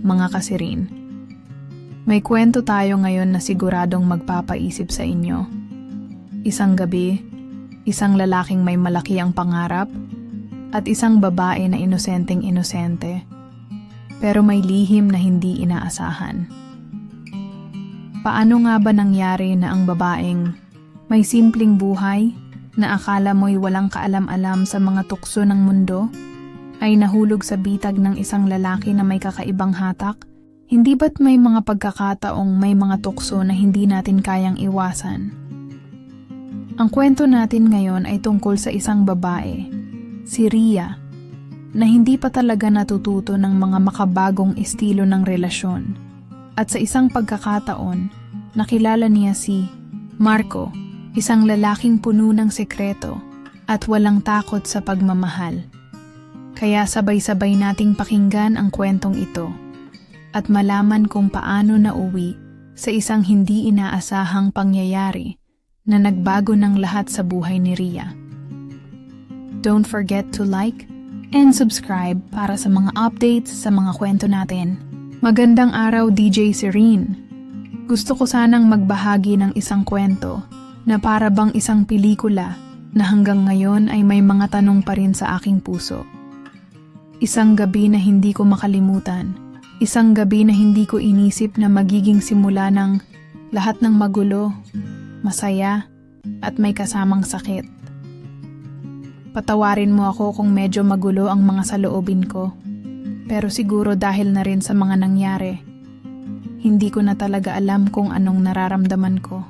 Mga kasirin, may kwento tayo ngayon na siguradong magpapaisip sa inyo. Isang gabi, isang lalaking may malaki ang pangarap, at isang babae na inosenteng inosente, pero may lihim na hindi inaasahan. Paano nga ba nangyari na ang babaeng may simpleng buhay na akala mo'y walang kaalam-alam sa mga tukso ng mundo, ay nahulog sa bitag ng isang lalaki na may kakaibang hatak? Hindi ba't may mga pagkakataong may mga tukso na hindi natin kayang iwasan? Ang kwento natin ngayon ay tungkol sa isang babae, si Rhea, na hindi pa talaga natututo ng mga makabagong estilo ng relasyon. At sa isang pagkakataon, nakilala niya si Marco, isang lalaking puno ng sekreto at walang takot sa pagmamahal. Kaya sabay-sabay nating pakinggan ang kwentong ito at malaman kung paano nauwi sa isang hindi inaasahang pangyayari na nagbago ng lahat sa buhay ni Rhea. Don't forget to like and subscribe para sa mga updates sa mga kwento natin. Magandang araw, DJ Serene. Gusto ko sanang magbahagi ng isang kwento na para bang isang pelikula na hanggang ngayon ay may mga tanong pa rin sa aking puso. Isang gabi na hindi ko makalimutan. Isang gabi na hindi ko inisip na magiging simula ng lahat ng magulo, masaya, at may kasamang sakit. Patawarin mo ako kung medyo magulo ang mga saloobin ko. Pero siguro dahil na rin sa mga nangyari, hindi ko na talaga alam kung anong nararamdaman ko.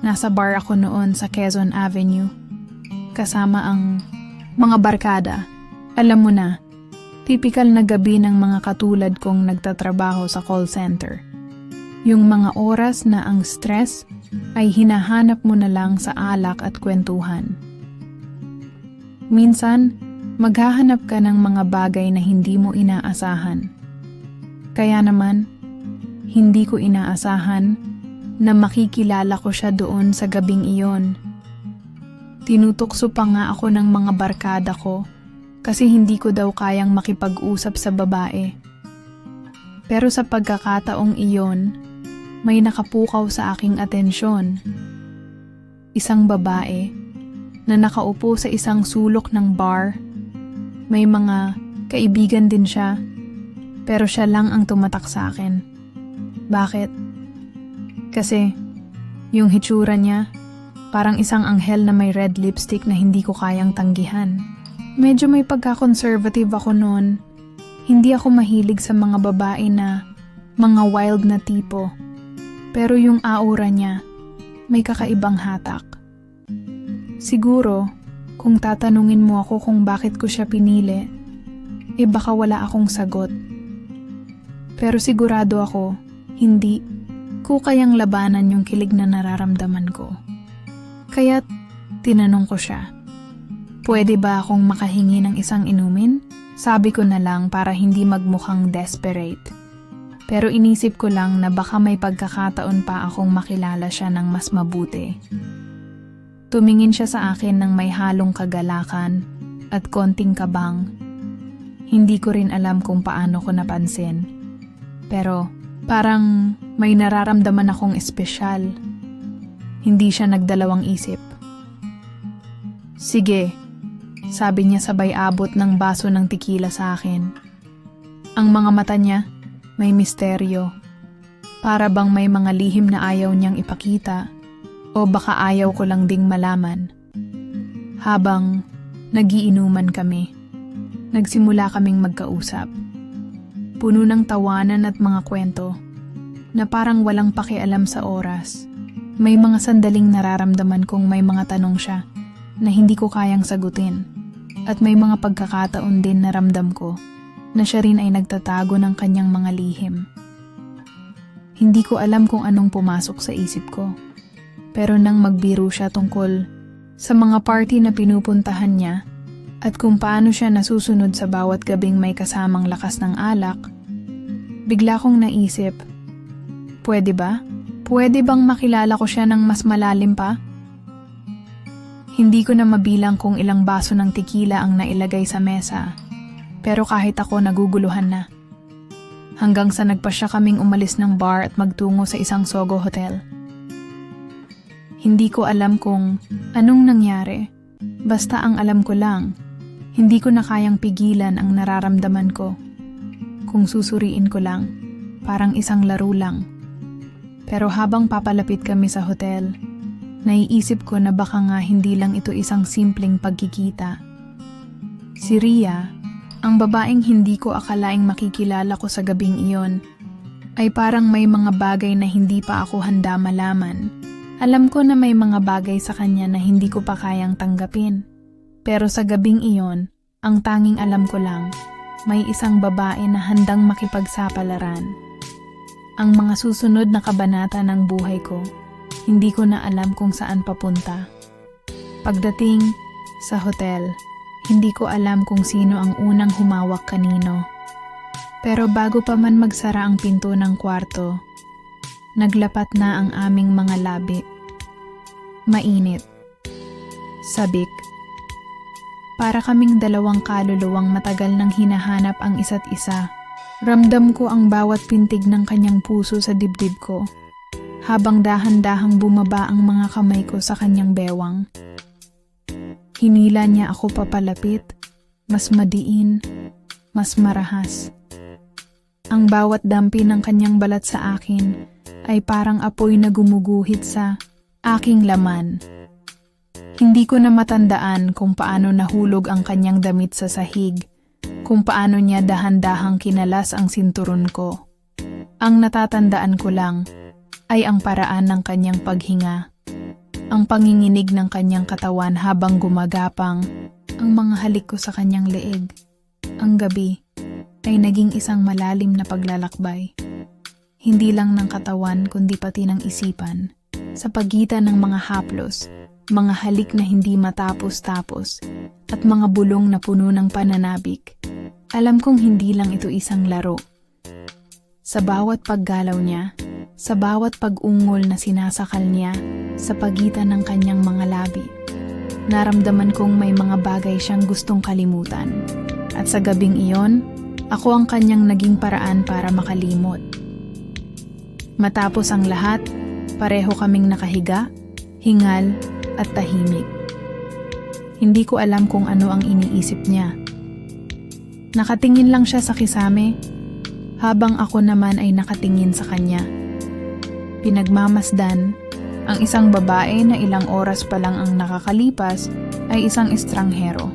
Nasa bar ako noon sa Quezon Avenue, kasama ang mga barkada. Alam mo na, tipikal na gabi ng mga katulad kong nagtatrabaho sa call center. Yung mga oras na ang stress ay hinahanap mo na lang sa alak at kwentuhan. Minsan, maghahanap ka ng mga bagay na hindi mo inaasahan. Kaya naman, hindi ko inaasahan na makikilala ko siya doon sa gabing iyon. Tinutukso pa nga ako ng mga barkada ko kasi hindi ko daw kayang makipag-usap sa babae. Pero sa pagkakataong iyon, may nakapukaw sa aking atensyon. Isang babae na nakaupo sa isang sulok ng bar. May mga kaibigan din siya, pero siya lang ang tumatak sa akin. Bakit? Kasi yung hitsura niya, parang isang anghel na may red lipstick na hindi ko kayang tanggihan. Medyo may pagka-conservative ako noon. Hindi ako mahilig sa mga babae na mga wild na tipo. Pero yung aura niya, may kakaibang hatak. Siguro, kung tatanungin mo ako kung bakit ko siya pinili, baka wala akong sagot. Pero sigurado ako, hindi ko kayang labanan yung kilig na nararamdaman ko. Kaya't tinanong ko siya, pwede ba akong makahingi ng isang inumin? Sabi ko na lang para hindi magmukhang desperate. Pero inisip ko lang na baka may pagkakataon pa akong makilala siya ng mas mabuti. Tumingin siya sa akin ng may halong kagalakan at konting kabang. Hindi ko rin alam kung paano ko napansin. Pero parang may nararamdaman akong espesyal. Hindi siya nagdalawang isip. Sige, sabi niya sabay abot ng baso ng tekila sa akin. Ang mga mata niya, may misteryo. Para bang may mga lihim na ayaw niyang ipakita o baka ayaw ko lang ding malaman. Habang nagiinuman kami, nagsimula kaming magkausap. Puno ng tawanan at mga kwento na parang walang pakialam sa oras. May mga sandaling nararamdaman kong may mga tanong siya na hindi ko kayang sagutin. At may mga pagkakataon din na ramdam ko na siya rin ay nagtatago ng kanyang mga lihim. Hindi ko alam kung anong pumasok sa isip ko. Pero nang magbiro siya tungkol sa mga party na pinupuntahan niya at kung paano siya nasusunod sa bawat gabing may kasamang lakas ng alak, bigla kong naisip, pwede ba? Pwede bang makilala ko siya ng mas malalim pa? Hindi ko na mabilang kung ilang baso ng tequila ang nailagay sa mesa. Pero kahit ako naguguluhan na. Hanggang sa nagpasya kaming umalis ng bar at magtungo sa isang Sogo hotel. Hindi ko alam kung anong nangyari. Basta ang alam ko lang, hindi ko na kayang pigilan ang nararamdaman ko. Kung susuriin ko lang, parang isang laro lang. Pero habang papalapit kami sa hotel, naiisip ko na baka nga hindi lang ito isang simpleng pagkikita. Si Ria, ang babaeng hindi ko akalaing makikilala ko sa gabing iyon, ay parang may mga bagay na hindi pa ako handa malaman. Alam ko na may mga bagay sa kanya na hindi ko pa kayang tanggapin. Pero sa gabing iyon, ang tanging alam ko lang, may isang babae na handang makipagsapalaran. Ang mga susunod na kabanata ng buhay ko, hindi ko na alam kung saan papunta. Pagdating sa hotel, hindi ko alam kung sino ang unang humawak kanino. Pero bago pa man magsara ang pinto ng kwarto, naglapat na ang aming mga labi. Mainit. Sabik. Para kaming dalawang kaluluwang matagal nang hinahanap ang isa't isa. Ramdam ko ang bawat pintig ng kanyang puso sa dibdib ko, habang dahan-dahang bumaba ang mga kamay ko sa kanyang bewang. Hinila niya ako papalapit, mas madiin, mas marahas. Ang bawat dampi ng kanyang balat sa akin ay parang apoy na gumuguhit sa aking laman. Hindi ko na matandaan kung paano nahulog ang kanyang damit sa sahig, kung paano niya dahan-dahang kinalas ang sinturon ko. Ang natatandaan ko lang ay ang paraan ng kanyang paghinga, ang panginginig ng kanyang katawan habang gumagapang ang mga halik ko sa kanyang leeg. Ang gabi ay naging isang malalim na paglalakbay, hindi lang ng katawan kundi pati ng isipan, sa pagitan ng mga haplos, mga halik na hindi matapos-tapos, at mga bulong na puno ng pananabik. Alam kong hindi lang ito isang laro. Sa bawat paggalaw niya, sa bawat pag-ungol na sinasakal niya sa pagitan ng kanyang mga labi, naramdaman kong may mga bagay siyang gustong kalimutan. At sa gabing iyon, ako ang kanyang naging paraan para makalimot. Matapos ang lahat, pareho kaming nakahiga, hingal, at tahimik. Hindi ko alam kung ano ang iniisip niya. Nakatingin lang siya sa kisame, habang ako naman ay nakatingin sa kanya. Pinagmamasdan, ang isang babae na ilang oras pa lang ang nakakalipas ay isang estranghero.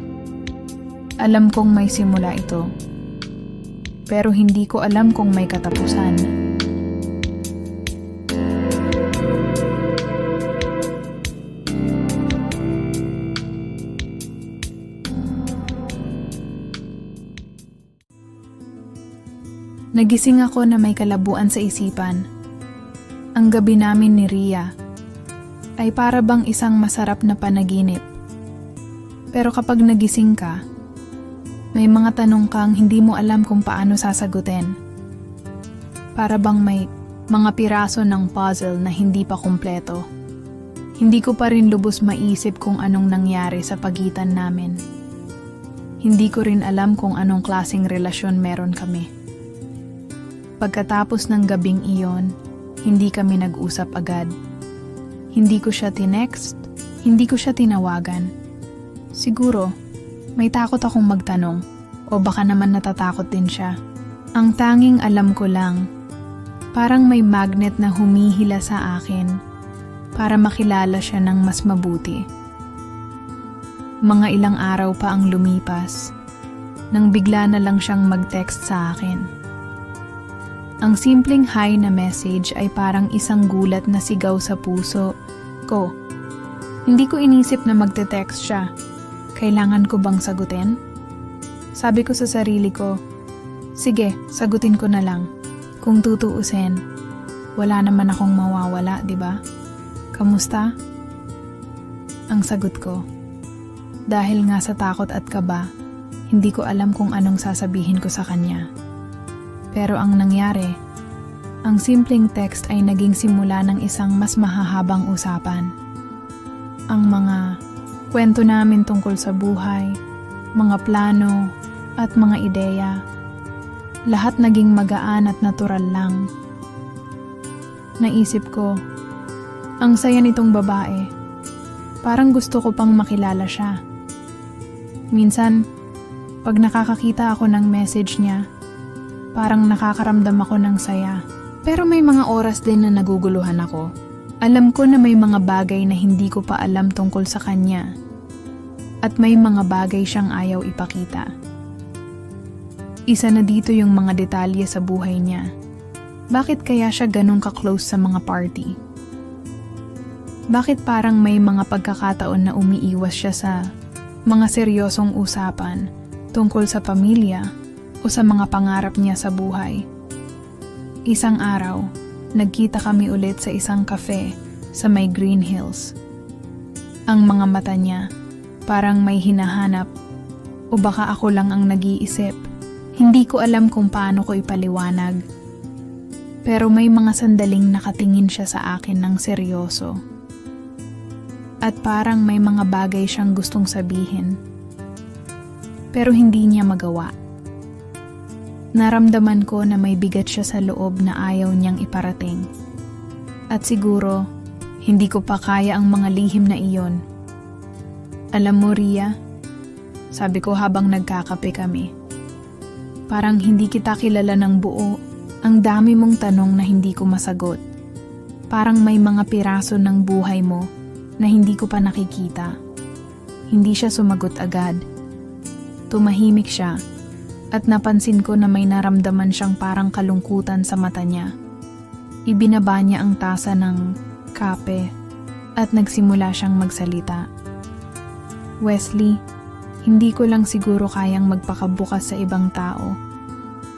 Alam kong may simula ito, pero hindi ko alam kung may katapusan. Nagising ako na may kalabuan sa isipan. Ang gabi namin ni Ria ay para bang isang masarap na panaginip. Pero kapag nagising ka, may mga tanong kang hindi mo alam kung paano sasagutin. Para bang may mga piraso ng puzzle na hindi pa kumpleto. Hindi ko pa rin lubos maisip kung anong nangyari sa pagitan namin. Hindi ko rin alam kung anong klaseng relasyon meron kami. Pagkatapos ng gabing iyon, hindi kami nag-usap agad. Hindi ko siya tinext, hindi ko siya tinawagan. Siguro, may takot akong magtanong, o baka naman natatakot din siya. Ang tanging alam ko lang, parang may magnet na humihila sa akin para makilala siya ng mas mabuti. Mga ilang araw pa ang lumipas, nang bigla na lang siyang mag-text sa akin. Ang simpleng hi na message ay parang isang gulat na sigaw sa puso ko. Hindi ko inisip na magte-text siya. Kailangan ko bang sagutin? Sabi ko sa sarili ko, sige, sagutin ko na lang. Kung tutuusin, wala naman akong mawawala, di ba? Kamusta? Ang sagot ko. Dahil nga sa takot at kaba, hindi ko alam kung anong sasabihin ko sa kanya. Pero ang nangyari, Ang simpleng text ay naging simula ng isang mas mahahabang usapan. Ang mga kwento namin tungkol sa buhay, mga plano, at mga ideya, lahat naging magaan at natural lang. Naisip ko, ang saya nitong babae. Parang gusto ko pang makilala siya. Minsan, pag nakakakita ako ng message niya, parang nakakaramdam ako ng saya. Pero may mga oras din na naguguluhan ako. Alam ko na may mga bagay na hindi ko pa alam tungkol sa kanya. At may mga bagay siyang ayaw ipakita. Isa na dito yung mga detalye sa buhay niya. Bakit kaya siya ganun ka-close sa mga party? Bakit parang may mga pagkakataon na umiiwas siya sa mga seryosong usapan tungkol sa pamilya o sa mga pangarap niya sa buhay? Isang araw, nagkita kami ulit sa isang cafe sa may Green Hills. Ang mga mata niya parang may hinahanap o baka ako lang ang nag-iisip. Hindi ko alam kung paano ko ipaliwanag. Pero may mga sandaling nakatingin siya sa akin ng seryoso. At parang may mga bagay siyang gustong sabihin. Pero hindi niya magawa. Naramdaman ko na may bigat siya sa loob na ayaw niyang iparating. At siguro, hindi ko pa kaya ang mga lihim na iyon. Alam mo, Ria, sabi ko habang nagkakape kami, parang hindi kita kilala ng buo. Ang dami mong tanong na hindi ko masagot. Parang may mga piraso ng buhay mo na hindi ko pa nakikita. Hindi siya sumagot agad. Tumahimik siya. At napansin ko na may naramdaman siyang parang kalungkutan sa mata niya. Ibinaba niya ang tasa ng kape at nagsimula siyang magsalita. Wesley, hindi ko lang siguro kayang magpakabukas sa ibang tao,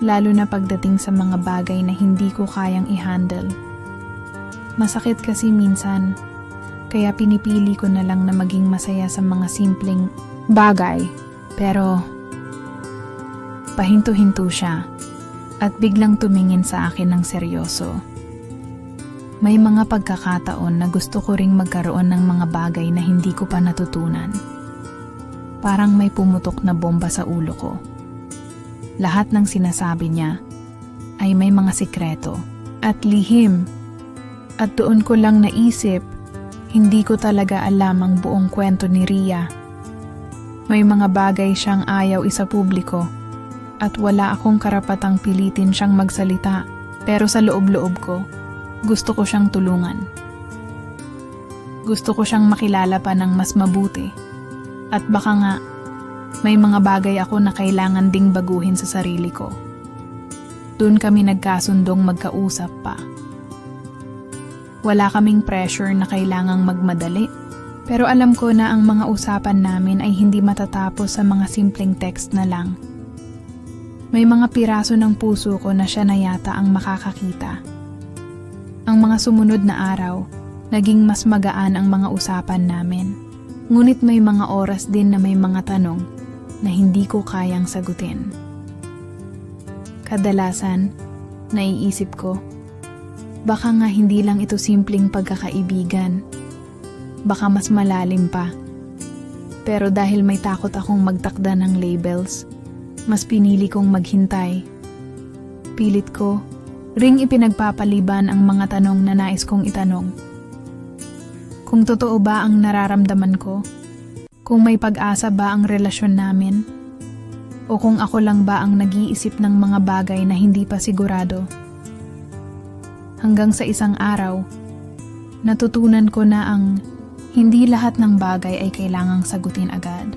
lalo na pagdating sa mga bagay na hindi ko kayang i-handle. Masakit kasi minsan, kaya pinipili ko na lang na maging masaya sa mga simpleng bagay, pero pahinto-hinto siya at biglang tumingin sa akin ng seryoso. May mga pagkakataon na gusto ko ring magkaroon ng mga bagay na hindi ko pa natutunan. Parang may pumutok na bomba sa ulo ko. Lahat ng sinasabi niya ay may mga sikreto at lihim. At doon ko lang naisip, hindi ko talaga alam ang buong kwento ni Ria. May mga bagay siyang ayaw isapubliko. At wala akong karapatang pilitin siyang magsalita, pero sa loob-loob ko, gusto ko siyang tulungan. Gusto ko siyang makilala pa ng mas mabuti. At baka nga, may mga bagay ako na kailangan ding baguhin sa sarili ko. Doon kami nagkasundong magkausap pa. Wala kaming pressure na kailangang magmadali, pero alam ko na ang mga usapan namin ay hindi matatapos sa mga simpleng text na lang. May mga piraso ng puso ko na siya na yata ang makakakita. Ang mga sumunod na araw, naging mas magaan ang mga usapan namin. Ngunit may mga oras din na may mga tanong na hindi ko kayang sagutin. Kadalasan, naiisip ko, baka nga hindi lang ito simpleng pagkakaibigan. Baka mas malalim pa. Pero dahil may takot akong magtakda ng labels, mas pinili kong maghintay. Pilit ko, ring ipinagpapaliban ang mga tanong na nais kong itanong. Kung totoo ba ang nararamdaman ko? Kung may pag-asa ba ang relasyon namin? O kung ako lang ba ang nag-iisip ng mga bagay na hindi pa sigurado? Hanggang sa isang araw, natutunan ko na ang hindi lahat ng bagay ay kailangang sagutin agad.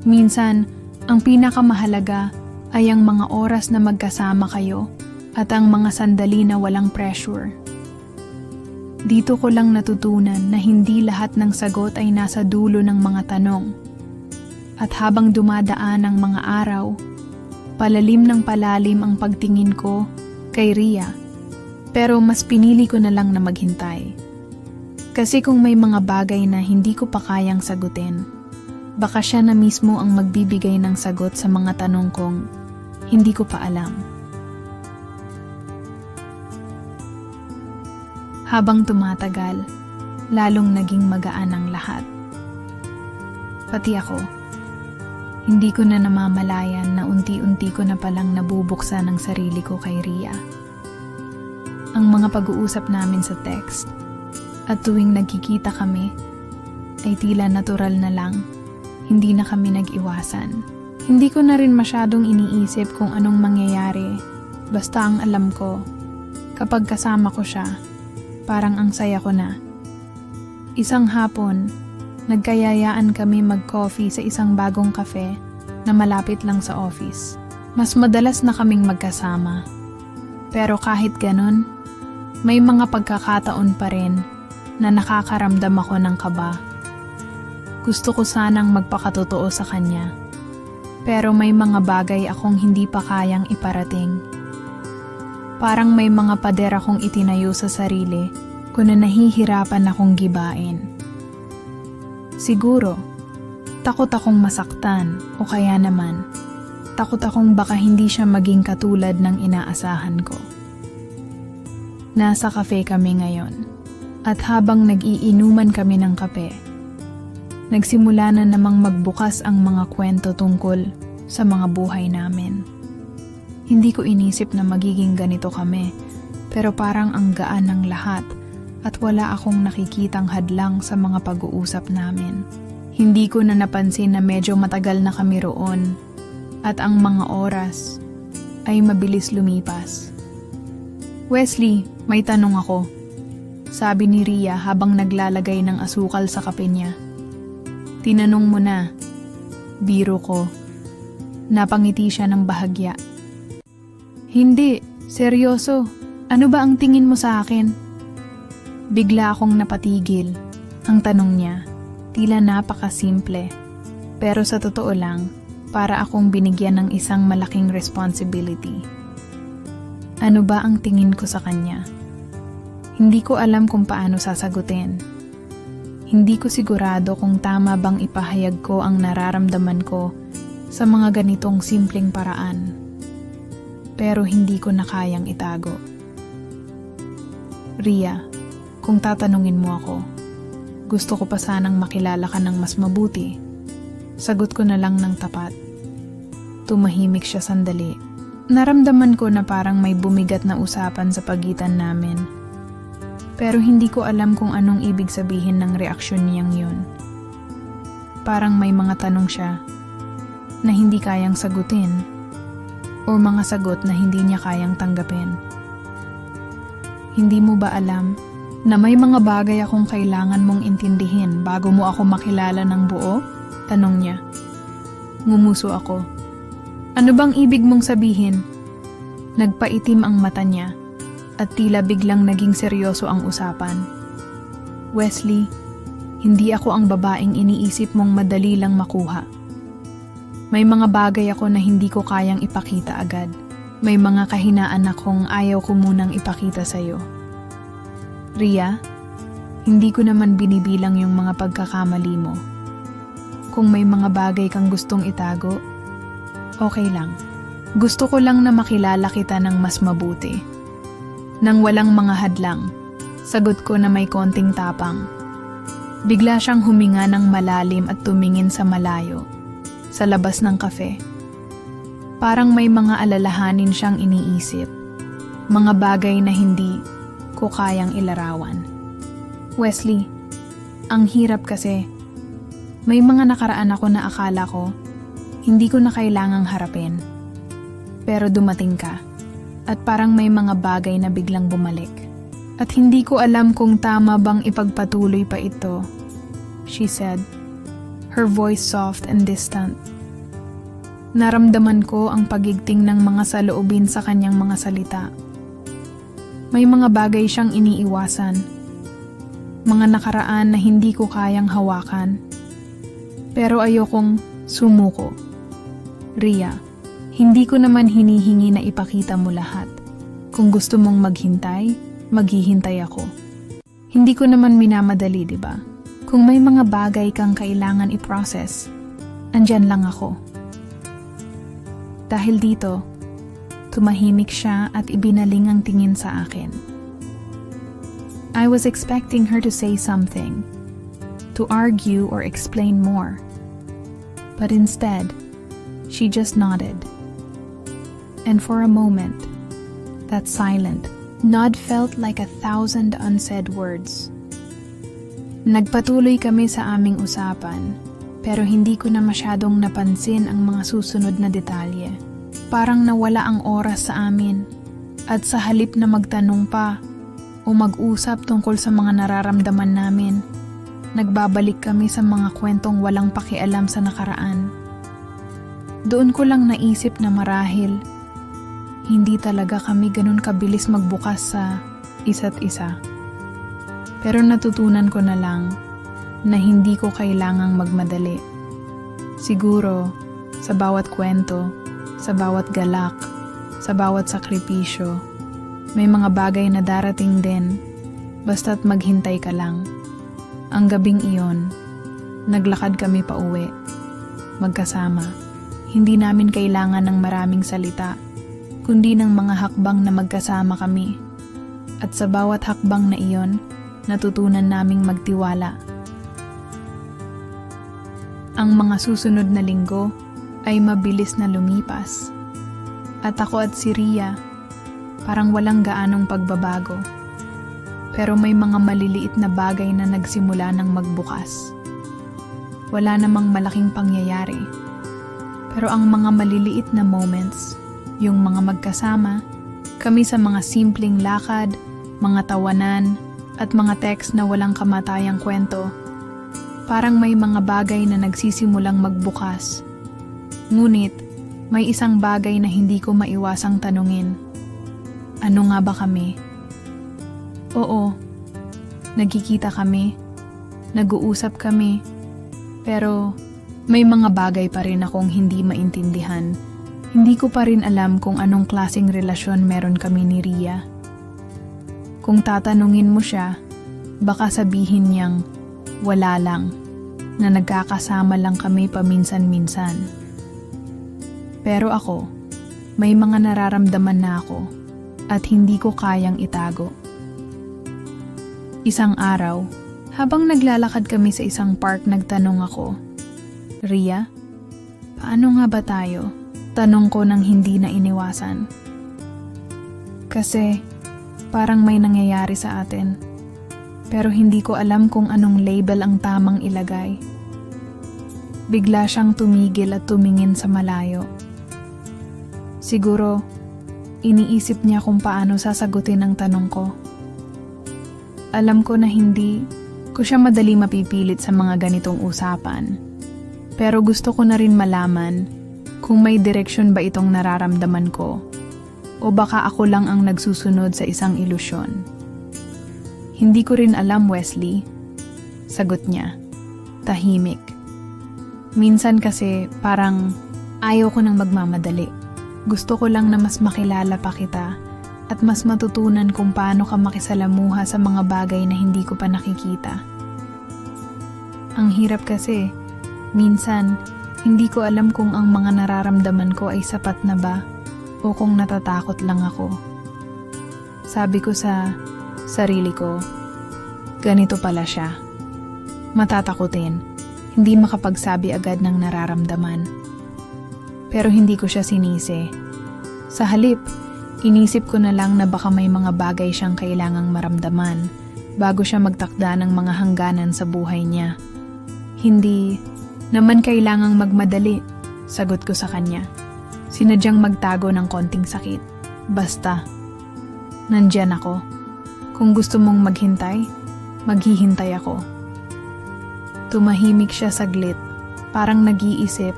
Minsan, ang pinakamahalaga ay ang mga oras na magkasama kayo at ang mga sandali na walang pressure. Dito ko lang natutunan na hindi lahat ng sagot ay nasa dulo ng mga tanong. At habang dumadaan ang mga araw, palalim ng palalim ang pagtingin ko kay Ria. Pero mas pinili ko na lang na maghintay. Kasi kung may mga bagay na hindi ko pa kayang sagutin, baka siya na mismo ang magbibigay ng sagot sa mga tanong kong hindi ko pa alam. Habang tumatagal, lalong naging magaan ang lahat. Pati ako, hindi ko na namamalayan na unti-unti ko na palang nabubuksan ang sarili ko kay Rhea. Ang mga pag-uusap namin sa text at tuwing nagkikita kami ay tila natural na lang, hindi na kami nag-iwasan. Hindi ko na rin masyadong iniisip kung anong mangyayari, basta ang alam ko, kapag kasama ko siya, parang ang saya ko na. Isang hapon, nagkayayaan kami mag-coffee sa isang bagong cafe na malapit lang sa office. Mas madalas na kaming magkasama. Pero kahit ganun, may mga pagkakataon pa rin na nakakaramdam ako ng kaba. Gusto ko sanang magpakatotoo sa kanya. Pero may mga bagay akong hindi pa kayang iparating. Parang may mga pader akong itinayo sa sarili kung na nahihirapan akong gibain. Siguro, takot akong masaktan o kaya naman, takot akong baka hindi siya maging katulad ng inaasahan ko. Nasa cafe kami ngayon at habang nag-iinuman kami ng kape, nagsimula na namang magbukas ang mga kwento tungkol sa mga buhay namin. Hindi ko inisip na magiging ganito kami, pero parang ang gaan ng lahat at wala akong nakikitang hadlang sa mga pag-uusap namin. Hindi ko na napansin na medyo matagal na kami roon at ang mga oras ay mabilis lumipas. Wesley, may tanong ako, sabi ni Rhea habang naglalagay ng asukal sa kape niya. Tinanong mo na. Biro ko. Napangiti siya ng bahagya. Hindi, seryoso. Ano ba ang tingin mo sa akin? Bigla akong napatigil. Ang tanong niya, tila napakasimple. Pero sa totoo lang, para akong binigyan ng isang malaking responsibility. Ano ba ang tingin ko sa kanya? Hindi ko alam kung paano sasagutin. Hindi ko sigurado kung tama bang ipahayag ko ang nararamdaman ko sa mga ganitong simpleng paraan. Pero hindi ko na kayang itago. Rhea, kung tatanungin mo ako, gusto ko pa sanang makilala ka ng mas mabuti. Sagot ko na lang ng tapat. Tumahimik siya sandali. Naramdaman ko na parang may bumigat na usapan sa pagitan namin. Pero hindi ko alam kung anong ibig sabihin ng reaksyon niyang yun. Parang may mga tanong siya na hindi kayang sagutin o mga sagot na hindi niya kayang tanggapin. Hindi mo ba alam na may mga bagay akong kailangan mong intindihin bago mo ako makilala ng buo? Tanong niya. Ngumuso ako. Ano bang ibig mong sabihin? Nagpaitim ang mata niya at tila biglang naging seryoso ang usapan. Wesley, hindi ako ang babaeng iniisip mong madali lang makuha. May mga bagay ako na hindi ko kayang ipakita agad. May mga kahinaan akong ayaw ko munang ipakita sa'yo. Rhea, hindi ko naman binibilang yung mga pagkakamali mo. Kung may mga bagay kang gustong itago, okay lang. Gusto ko lang na makilala kita ng mas mabuti. Nang walang mga hadlang, sagot ko na may konting tapang. Bigla siyang huminga ng malalim at tumingin sa malayo, sa labas ng kafe. Parang may mga alalahanin siyang iniisip, mga bagay na hindi ko kayang ilarawan. Wesley, ang hirap kasi. May mga nakaraan ako na akala ko, hindi ko na kailangang harapin. Pero dumating ka, at parang may mga bagay na biglang bumalik. At hindi ko alam kung tama bang ipagpatuloy pa ito, she said, her voice soft and distant. Naramdaman ko ang pagigting ng mga saloobin sa kanyang mga salita. May mga bagay siyang iniiwasan, mga nakaraan na hindi ko kayang hawakan. Pero ayokong sumuko. Rhea, hindi ko naman hinihingi na ipakita mo lahat. Kung gusto mong maghintay, maghihintay ako. Hindi ko naman minamadali, di ba? Kung may mga bagay kang kailangan i-process, andyan lang ako. Dahil dito, tumahimik siya at ibinaling ang tingin sa akin. I was expecting her to say something, to argue or explain more. But instead, she just nodded. And for a moment, that silent nod felt like 1,000 unsaid words. Nagpatuloy kami sa aming usapan, pero hindi ko na masyadong napansin ang mga susunod na detalye. Parang nawala ang oras sa amin, at sa halip na magtanong pa o mag-usap tungkol sa mga nararamdaman namin, nagbabalik kami sa mga kwentong walang pakialam sa nakaraan. Doon ko lang naisip na marahil, hindi talaga kami ganun kabilis magbukas sa isa't isa. Pero natutunan ko na lang na hindi ko kailangang magmadali. Siguro, sa bawat kwento, sa bawat galak, sa bawat sakripisyo, may mga bagay na darating din, basta't maghintay ka lang. Ang gabing iyon, naglakad kami pa uwi, magkasama. Hindi namin kailangan ng maraming salita, kundi ng mga hakbang na magkasama kami. At sa bawat hakbang na iyon, natutunan naming magtiwala. Ang mga susunod na linggo ay mabilis na lumipas. At ako at si Ria, parang walang gaanong pagbabago. Pero may mga maliliit na bagay na nagsimula ng magbukas. Wala namang malaking pangyayari. Pero ang mga maliliit na moments, yung mga magkasama, kami sa mga simpleng lakad, mga tawanan, at mga text na walang kamatayang kwento, parang may mga bagay na nagsisimulang magbukas. Ngunit, may isang bagay na hindi ko maiwasang tanungin. Ano nga ba kami? Oo, nagkikita kami, nag-uusap kami, pero may mga bagay pa rin akong hindi maintindihan. Hindi ko pa rin alam kung anong klaseng relasyon meron kami ni Ria. Kung tatanungin mo siya, baka sabihin niyang wala lang, na nagkakasama lang kami paminsan-minsan. Pero ako, may mga nararamdaman na ako at hindi ko kayang itago. Isang araw, habang naglalakad kami sa isang park, nagtanong ako, Ria, paano nga ba tayo? Tanong ko nang hindi na iniwasan. Kasi parang may nangyayari sa atin, pero hindi ko alam kung anong label ang tamang ilagay. Bigla siyang tumigil at tumingin sa malayo. Siguro, iniisip niya kung paano sasagutin ang tanong ko. Alam ko na hindi ko siya madali mapipilit sa mga ganitong usapan, pero gusto ko na rin malaman kung may direksyon ba itong nararamdaman ko o baka ako lang ang nagsusunod sa isang ilusyon. Hindi ko rin alam, Wesley. Sagot niya, tahimik. Minsan kasi parang ayaw ko nang magmamadali. Gusto ko lang na mas makilala pa kita at mas matutunan kung paano ka makisalamuha sa mga bagay na hindi ko pa nakikita. Ang hirap kasi, minsan hindi ko alam kung ang mga nararamdaman ko ay sapat na ba o kung natatakot lang ako. Sabi ko sa sarili ko, ganito pala siya. Matatakutin, hindi makapagsabi agad ng nararamdaman. Pero hindi ko siya sinisi. Sa halip, inisip ko na lang na baka may mga bagay siyang kailangang maramdaman bago siya magtakda ng mga hangganan sa buhay niya. Hindi naman kailangang magmadali, sagot ko sa kanya. Sinadyang magtago ng konting sakit. Basta, nandyan ako. Kung gusto mong maghintay, maghihintay ako. Tumahimik siya saglit, parang nag-iisip.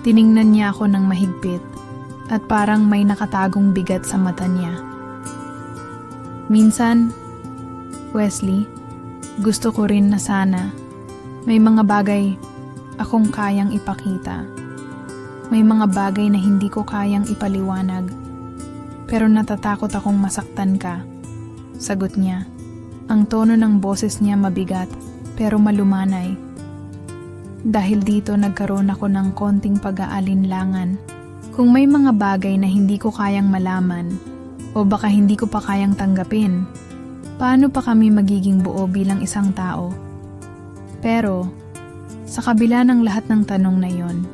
Tiningnan niya ako ng mahigpit at parang may nakatagong bigat sa mata niya. Minsan, Wesley, gusto ko rin na sana may mga bagay akong kayang ipakita. May mga bagay na hindi ko kayang ipaliwanag. Pero natatakot akong masaktan ka. Sagot niya. Ang tono ng boses niya mabigat pero malumanay. Dahil dito nagkaroon ako ng konting pag-aalinlangan. Kung may mga bagay na hindi ko kayang malaman o baka hindi ko pa kayang tanggapin, Paano pa kami magiging buo bilang isang tao? Pero, sa kabila ng lahat ng tanong na yon,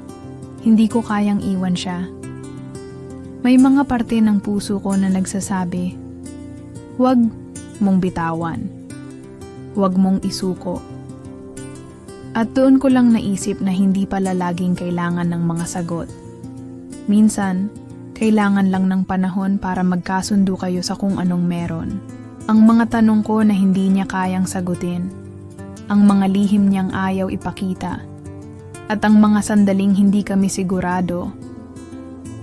hindi ko kayang iwan siya. May mga parte ng puso ko na nagsasabi, huwag mong bitawan. Huwag mong isuko. At doon ko lang naisip na hindi pala laging kailangan ng mga sagot. Minsan, kailangan lang ng panahon para magkasundo kayo sa kung anong meron. Ang mga tanong ko na hindi niya kayang sagutin, ang mga lihim niyang ayaw ipakita, at ang mga sandaling hindi kami sigurado,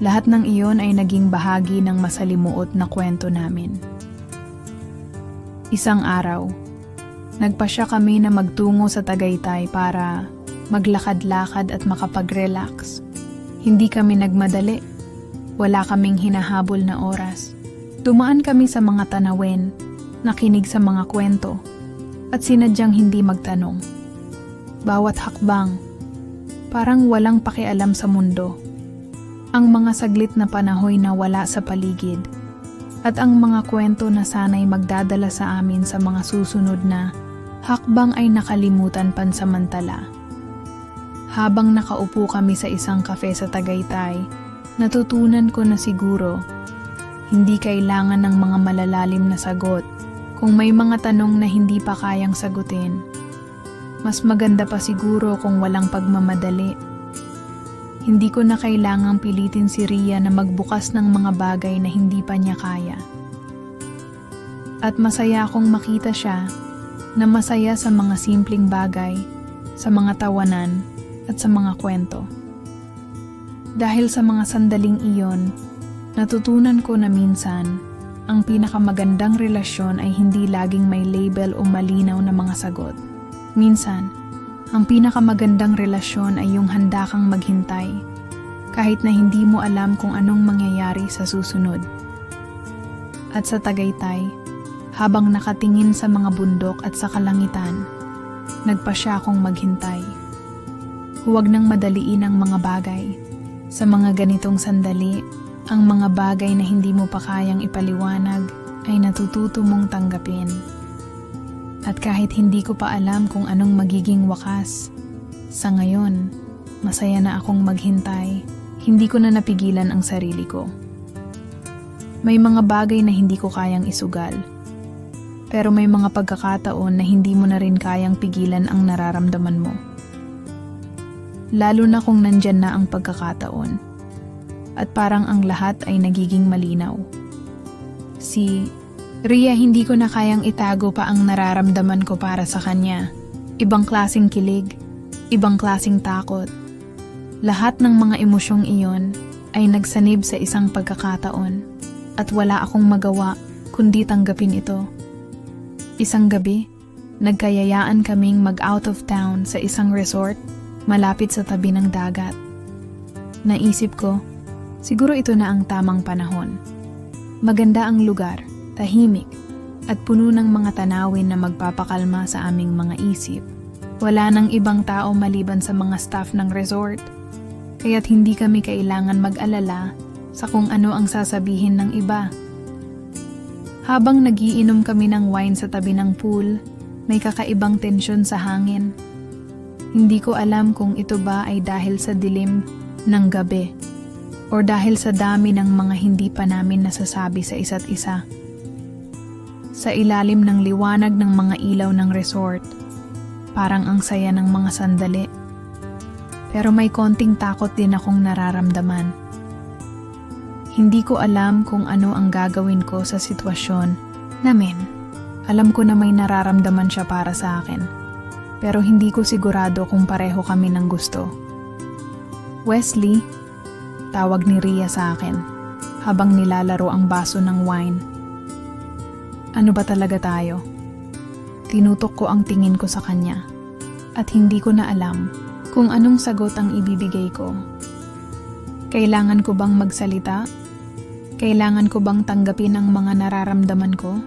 lahat ng iyon ay naging bahagi ng masalimuot na kwento namin. Isang araw, nagpasya kami na magtungo sa Tagaytay para maglakad-lakad at makapag-relax. Hindi kami nagmadali, wala kaming hinahabol na oras. Dumaan kami sa mga tanawin, nakinig sa mga kwento, at sinadyang hindi magtanong. Bawat hakbang, parang walang pakialam sa mundo. Ang mga saglit na panahoy na wala sa paligid, at ang mga kwento na sana'y magdadala sa amin sa mga susunod na hakbang ay nakalimutan pansamantala. Habang nakaupo kami sa isang kafe sa Tagaytay, natutunan ko na siguro, hindi kailangan ng mga malalalim na sagot. Kung may mga tanong na hindi pa kayang sagutin, mas maganda pa siguro kung walang pagmamadali. Hindi ko na kailangang pilitin si Rhea na magbukas ng mga bagay na hindi pa niya kaya. At masaya akong makita siya na masaya sa mga simpleng bagay, sa mga tawanan, at sa mga kwento. Dahil sa mga sandaling iyon, natutunan ko na minsan, ang pinakamagandang relasyon ay hindi laging may label o malinaw na mga sagot. Minsan, ang pinakamagandang relasyon ay yung handa kang maghintay, kahit na hindi mo alam kung anong mangyayari sa susunod. At sa Tagaytay, habang nakatingin sa mga bundok at sa kalangitan, nagpasya akong maghintay. Huwag nang madaliin ang mga bagay. Sa mga ganitong sandali, ang mga bagay na hindi mo pa kayang ipaliwanag ay natututo mong tanggapin. At kahit hindi ko pa alam kung anong magiging wakas, sa ngayon, masaya na akong maghintay. Hindi ko na napigilan ang sarili ko. May mga bagay na hindi ko kayang isugal. Pero may mga pagkakataon na hindi mo na rin kayang pigilan ang nararamdaman mo. Lalo na kung nandyan na ang pagkakataon. At parang ang lahat ay nagiging malinaw. Si Rhea, hindi ko na kayang itago pa ang nararamdaman ko para sa kanya. Ibang klaseng kilig, ibang klaseng takot. Lahat ng mga emosyong iyon ay nagsanib sa isang pagkakataon at wala akong magawa kundi tanggapin ito. Isang gabi, nagkayayaan kaming mag-out of town sa isang resort malapit sa tabi ng dagat. Naisip ko, siguro ito na ang tamang panahon. Maganda ang lugar, tahimik, at puno ng mga tanawin na magpapakalma sa aming mga isip. Wala nang ibang tao maliban sa mga staff ng resort, kaya't hindi kami kailangan mag-alala sa kung ano ang sasabihin ng iba. Habang nagiinom kami ng wine sa tabi ng pool, may kakaibang tensyon sa hangin. Hindi ko alam kung ito ba ay dahil sa dilim ng gabi o dahil sa dami ng mga hindi pa namin nasasabi sa isa't isa. Sa ilalim ng liwanag ng mga ilaw ng resort, parang ang saya ng mga sandali. Pero may konting takot din akong nararamdaman. Hindi ko alam kung ano ang gagawin ko sa sitwasyon namin. Alam ko na may nararamdaman siya para sa akin. Pero hindi ko sigurado kung pareho kami ng gusto. Wesley, tawag ni Rhea sa akin habang nilalaro ang baso ng wine. Ano ba talaga tayo? Tinutok ko ang tingin ko sa kanya at hindi ko na alam kung anong sagot ang ibibigay ko. Kailangan ko bang magsalita? Kailangan ko bang tanggapin ang mga nararamdaman ko?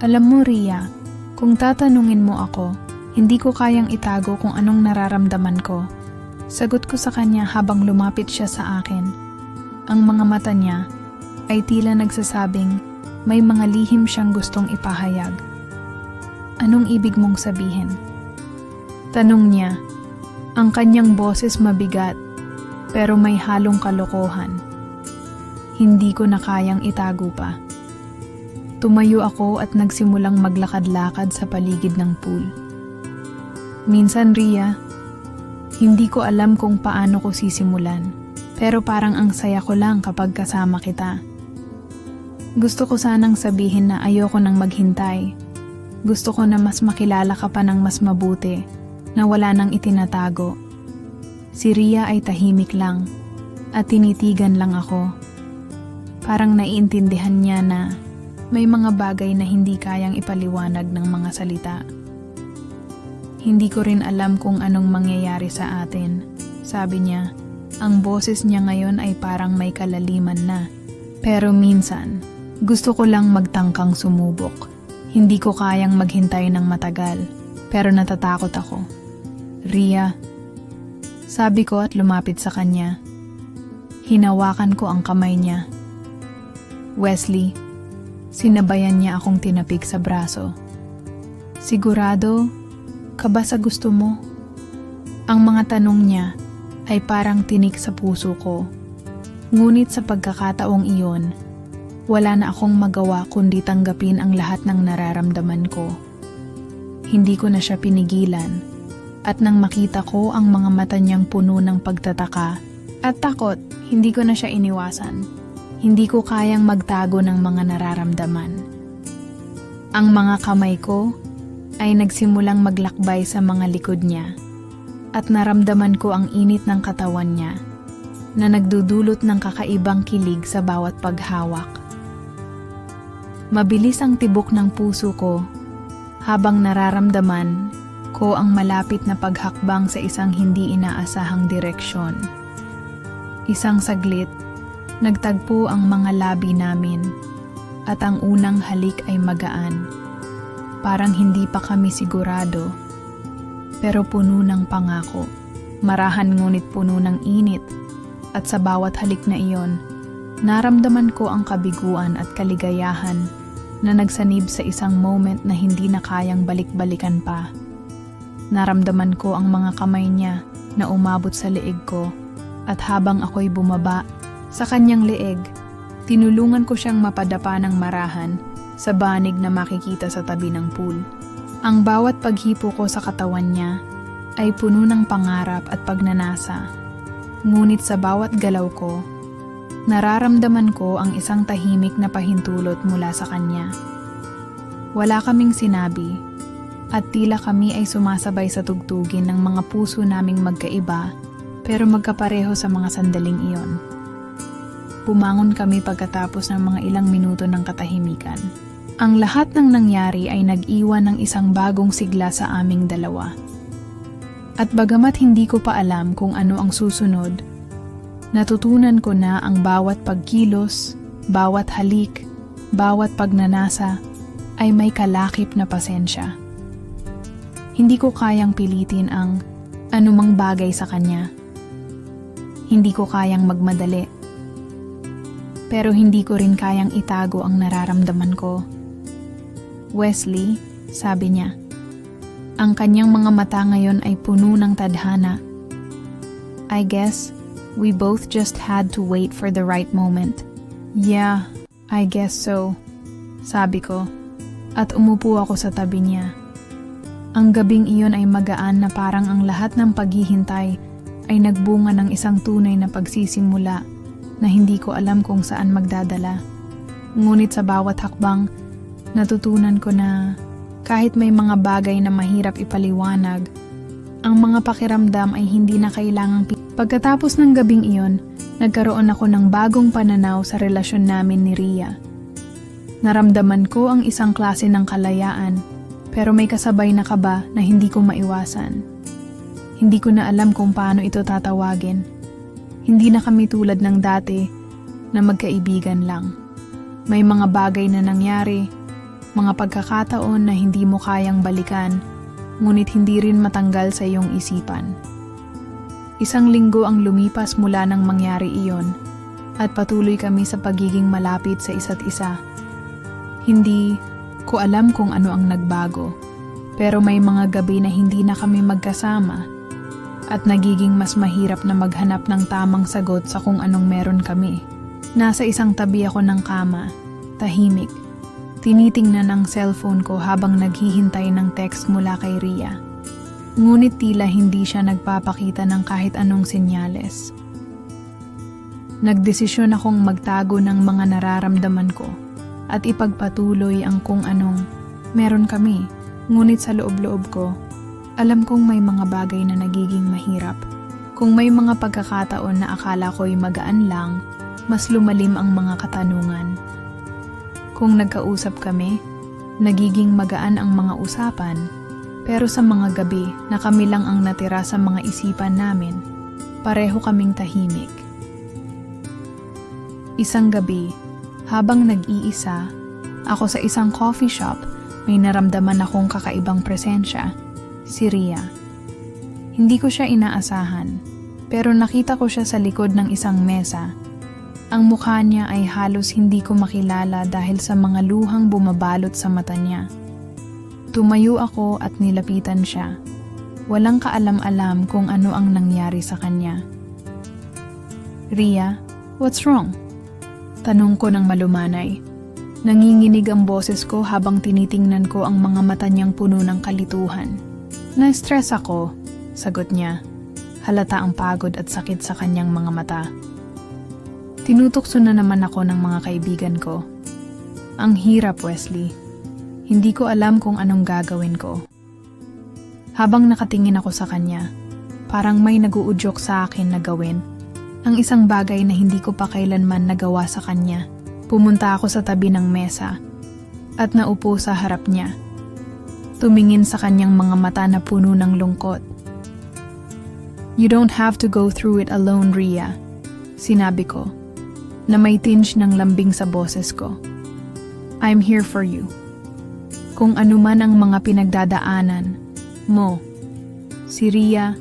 Alam mo, Rhea, kung tatanungin mo ako, hindi ko kayang itago kung anong nararamdaman ko. Sagot ko sa kanya habang lumapit siya sa akin. Ang mga mata niya ay tila nagsasabing may mga lihim siyang gustong ipahayag. Anong ibig mong sabihin? Tanong niya. Ang kanyang boses mabigat, pero may halong kalokohan. Hindi ko na kayang itago pa. Tumayo ako at nagsimulang maglakad-lakad sa paligid ng pool. Minsan, Ria, hindi ko alam kung paano ko sisimulan, pero parang ang saya ko lang kapag kasama kita. Gusto ko sanang sabihin na ayoko nang maghintay. Gusto ko na mas makilala ka pa ng mas mabuti, na wala nang itinatago. Si Ria ay tahimik lang, at tinitigan lang ako. Parang naiintindihan niya na may mga bagay na hindi kayang ipaliwanag ng mga salita. Hindi ko rin alam kung anong mangyayari sa atin. Sabi niya, ang boses niya ngayon ay parang may kalaliman na. Pero minsan, gusto ko lang magtangkang sumubok. Hindi ko kayang maghintay ng matagal, pero natatakot ako. Ria, sabi ko at lumapit sa kanya. Hinawakan ko ang kamay niya. Wesley, sinabayan niya akong tinapik sa braso. Sigurado ka ba sa gusto mo? Ang mga tanong niya ay parang tinik sa puso ko. Ngunit sa pagkakataong iyon, wala na akong magawa kundi tanggapin ang lahat ng nararamdaman ko. Hindi ko na siya pinigilan. At nang makita ko ang mga mata niyang puno ng pagtataka at takot, hindi ko na siya iniwasan. Hindi ko kayang magtago ng mga nararamdaman. Ang mga kamay ko ay nagsimulang maglakbay sa mga likod niya at naramdaman ko ang init ng katawan niya na nagdudulot ng kakaibang kilig sa bawat paghawak. Mabilis ang tibok ng puso ko habang nararamdaman ko ang malapit na paghakbang sa isang hindi inaasahang direksyon. Isang saglit, nagtagpo ang mga labi namin at ang unang halik ay magaan. Parang hindi pa kami sigurado, pero puno ng pangako. Marahan ngunit puno ng init at sa bawat halik na iyon, naramdaman ko ang kabiguan at kaligayahan na nagsanib sa isang moment na hindi na kayang balik-balikan pa. Naramdaman ko ang mga kamay niya na umabot sa leeg ko at habang ako'y bumaba sa kanyang leeg, tinulungan ko siyang mapadapa ng marahan sa banig na makikita sa tabi ng pool. Ang bawat paghipo ko sa katawan niya ay puno ng pangarap at pagnanasa. Ngunit sa bawat galaw ko, nararamdaman ko ang isang tahimik na pahintulot mula sa kanya. Wala kaming sinabi, at tila kami ay sumasabay sa tugtugin ng mga puso naming magkaiba pero magkapareho sa mga sandaling iyon. Bumangon kami pagkatapos ng mga ilang minuto ng katahimikan. Ang lahat ng nangyari ay nag-iwan ng isang bagong sigla sa aming dalawa. At bagamat hindi ko pa alam kung ano ang susunod, natutunan ko na ang bawat pagkilos, bawat halik, bawat pagnanasa ay may kalakip na pasensya. Hindi ko kayang pilitin ang anumang bagay sa kanya. Hindi ko kayang magmadali. Pero hindi ko rin kayang itago ang nararamdaman ko. Wesley, sabi niya, ang kanyang mga mata ngayon ay puno ng tadhana. I guess we both just had to wait for the right moment. Yeah, I guess so, sabi ko, at umupo ako sa tabi niya. Ang gabing iyon ay magaan na parang ang lahat ng paghihintay ay nagbunga ng isang tunay na pagsisimula na hindi ko alam kung saan magdadala. Ngunit sa bawat hakbang, natutunan ko na kahit may mga bagay na mahirap ipaliwanag, ang mga pakiramdam ay hindi na kailangang Pagkatapos ng gabing iyon, nagkaroon ako ng bagong pananaw sa relasyon namin ni Ria. Naramdaman ko ang isang klase ng kalayaan, pero may kasabay na kaba na hindi ko maiwasan. Hindi ko na alam kung paano ito tatawagin. Hindi na kami tulad ng dati na magkaibigan lang. May mga bagay na nangyari, mga pagkakataon na hindi mo kayang balikan, ngunit hindi rin matanggal sa iyong isipan. Isang linggo ang lumipas mula nang mangyari iyon at patuloy kami sa pagiging malapit sa isa't isa. Hindi ko alam kung ano ang nagbago, Pero may mga gabi na hindi na kami magkasama at nagiging mas mahirap na maghanap ng tamang sagot sa kung anong meron kami. Nasa isang tabi ako ng kama, tahimik. Tinitingnan ang cellphone ko habang naghihintay ng text mula kay Rhea. Ngunit tila hindi siya nagpapakita ng kahit anong senyales. Nagdesisyon akong magtago ng mga nararamdaman ko at ipagpatuloy ang kung anong meron kami. Ngunit sa loob-loob ko, alam kong may mga bagay na nagiging mahirap. Kung may mga pagkakataon na akala ko'y magaan lang, mas lumalim ang mga katanungan. Kung nagkausap kami, nagiging magaan ang mga usapan, pero sa mga gabi na kami lang ang natira sa mga isipan namin, pareho kaming tahimik. Isang gabi, habang nag-iisa, ako sa isang coffee shop, may naramdaman akong kakaibang presensya, si Rhea. Hindi ko siya inaasahan, pero nakita ko siya sa likod ng isang mesa. Ang mukha niya ay halos hindi ko makilala dahil sa mga luhang bumabalot sa mata niya. Tumayo ako at nilapitan siya. Walang kaalam-alam kung ano ang nangyari sa kanya. "Rhea, what's wrong?" Tanong ko ng malumanay. Nanginginig ang boses ko habang tinitingnan ko ang mga mata niyang puno ng kalituhan. "Na-stress ako," sagot niya. Halata ang pagod at sakit sa kanyang mga mata. Tinutukso na naman ako ng mga kaibigan ko. "Ang hirap, Wesley. Hindi ko alam kung anong gagawin ko." Habang nakatingin ako sa kanya, parang may naguudyok sa akin na gawin. Ang isang bagay na hindi ko pa kailanman nagawa sa kanya. Pumunta ako sa tabi ng mesa at naupo sa harap niya. Tumingin sa kanyang mga mata na puno ng lungkot. "You don't have to go through it alone, Rhea," sinabi ko, na may tinge ng lambing sa boses ko. "I'm here for you. Kung ano man ang mga pinagdadaanan mo." Si Rhea,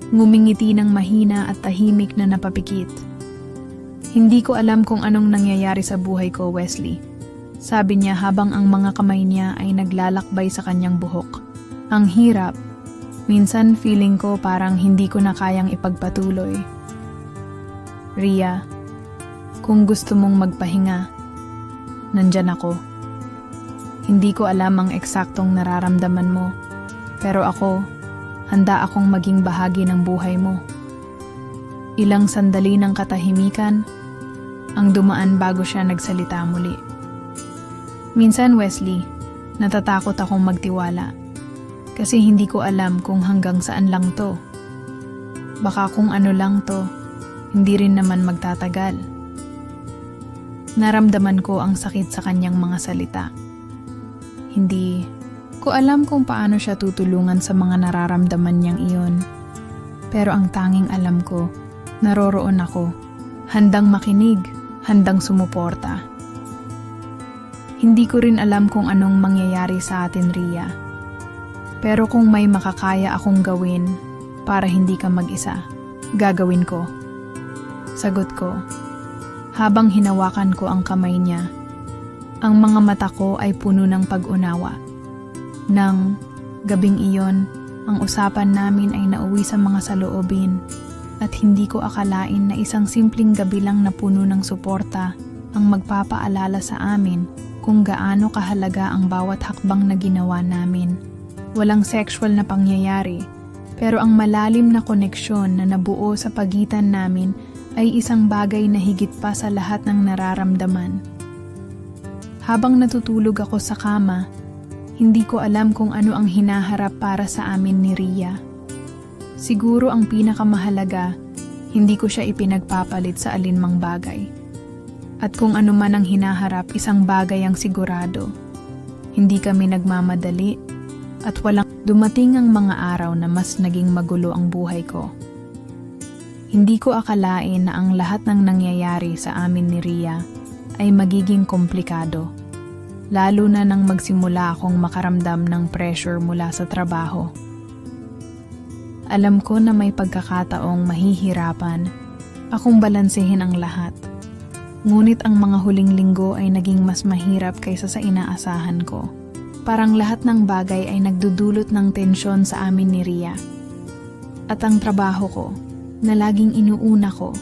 ngumingiti ng mahina at tahimik na napapikit. "Hindi ko alam kung anong nangyayari sa buhay ko, Wesley," sabi niya habang ang mga kamay niya ay naglalakbay sa kanyang buhok. "Ang hirap. Minsan feeling ko parang hindi ko na kayang ipagpatuloy. Rhea, kung gusto mong magpahinga, nandyan ako. Hindi ko alam ang eksaktong nararamdaman mo, pero ako, handa akong maging bahagi ng buhay mo." Ilang sandali ng katahimikan ang dumaan bago siya nagsalita muli. "Minsan, Wesley, natatakot akong magtiwala kasi hindi ko alam kung hanggang saan lang to. Baka kung ano lang to, hindi rin naman magtatagal." Naramdaman ko ang sakit sa kanyang mga salita. Hindi ko alam kung paano siya tutulungan sa mga nararamdaman niyang iyon. Pero ang tanging alam ko, naroroon ako, handang makinig, handang sumuporta. Hindi ko rin alam kung anong mangyayari sa atin, Rhea. Pero kung may makakaya akong gawin para hindi ka mag-isa, gagawin ko. Sagot ko, habang hinawakan ko ang kamay niya. Ang mga mata ko ay puno ng pag-unawa. Nang gabing iyon, ang usapan namin ay nauwi sa mga saloobin at hindi ko akalain na isang simpleng gabi lang na puno ng suporta ang magpapaalala sa amin kung gaano kahalaga ang bawat hakbang na ginawa namin. Walang sexual na pangyayari, pero ang malalim na koneksyon na nabuo sa pagitan namin ay isang bagay na higit pa sa lahat ng nararamdaman. Habang natutulog ako sa kama, hindi ko alam kung ano ang hinaharap para sa amin ni Rhea. Siguro ang pinakamahalaga, hindi ko siya ipinagpapalit sa alinmang bagay. At kung ano man ang hinaharap, isang bagay ang sigurado. Hindi kami nagmamadali at walang dumating ang mga araw na mas naging magulo ang buhay ko. Hindi ko akalain na ang lahat ng nangyayari sa amin ni Rhea ay magiging komplikado. Lalo na nang magsimula akong makaramdam ng pressure mula sa trabaho. Alam ko na may pagkakataong mahihirapan akong balansehin ang lahat. Ngunit ang mga huling linggo ay naging mas mahirap kaysa sa inaasahan ko. Parang lahat ng bagay ay nagdudulot ng tensyon sa amin ni Ria. At ang trabaho ko, na laging inuuna ko,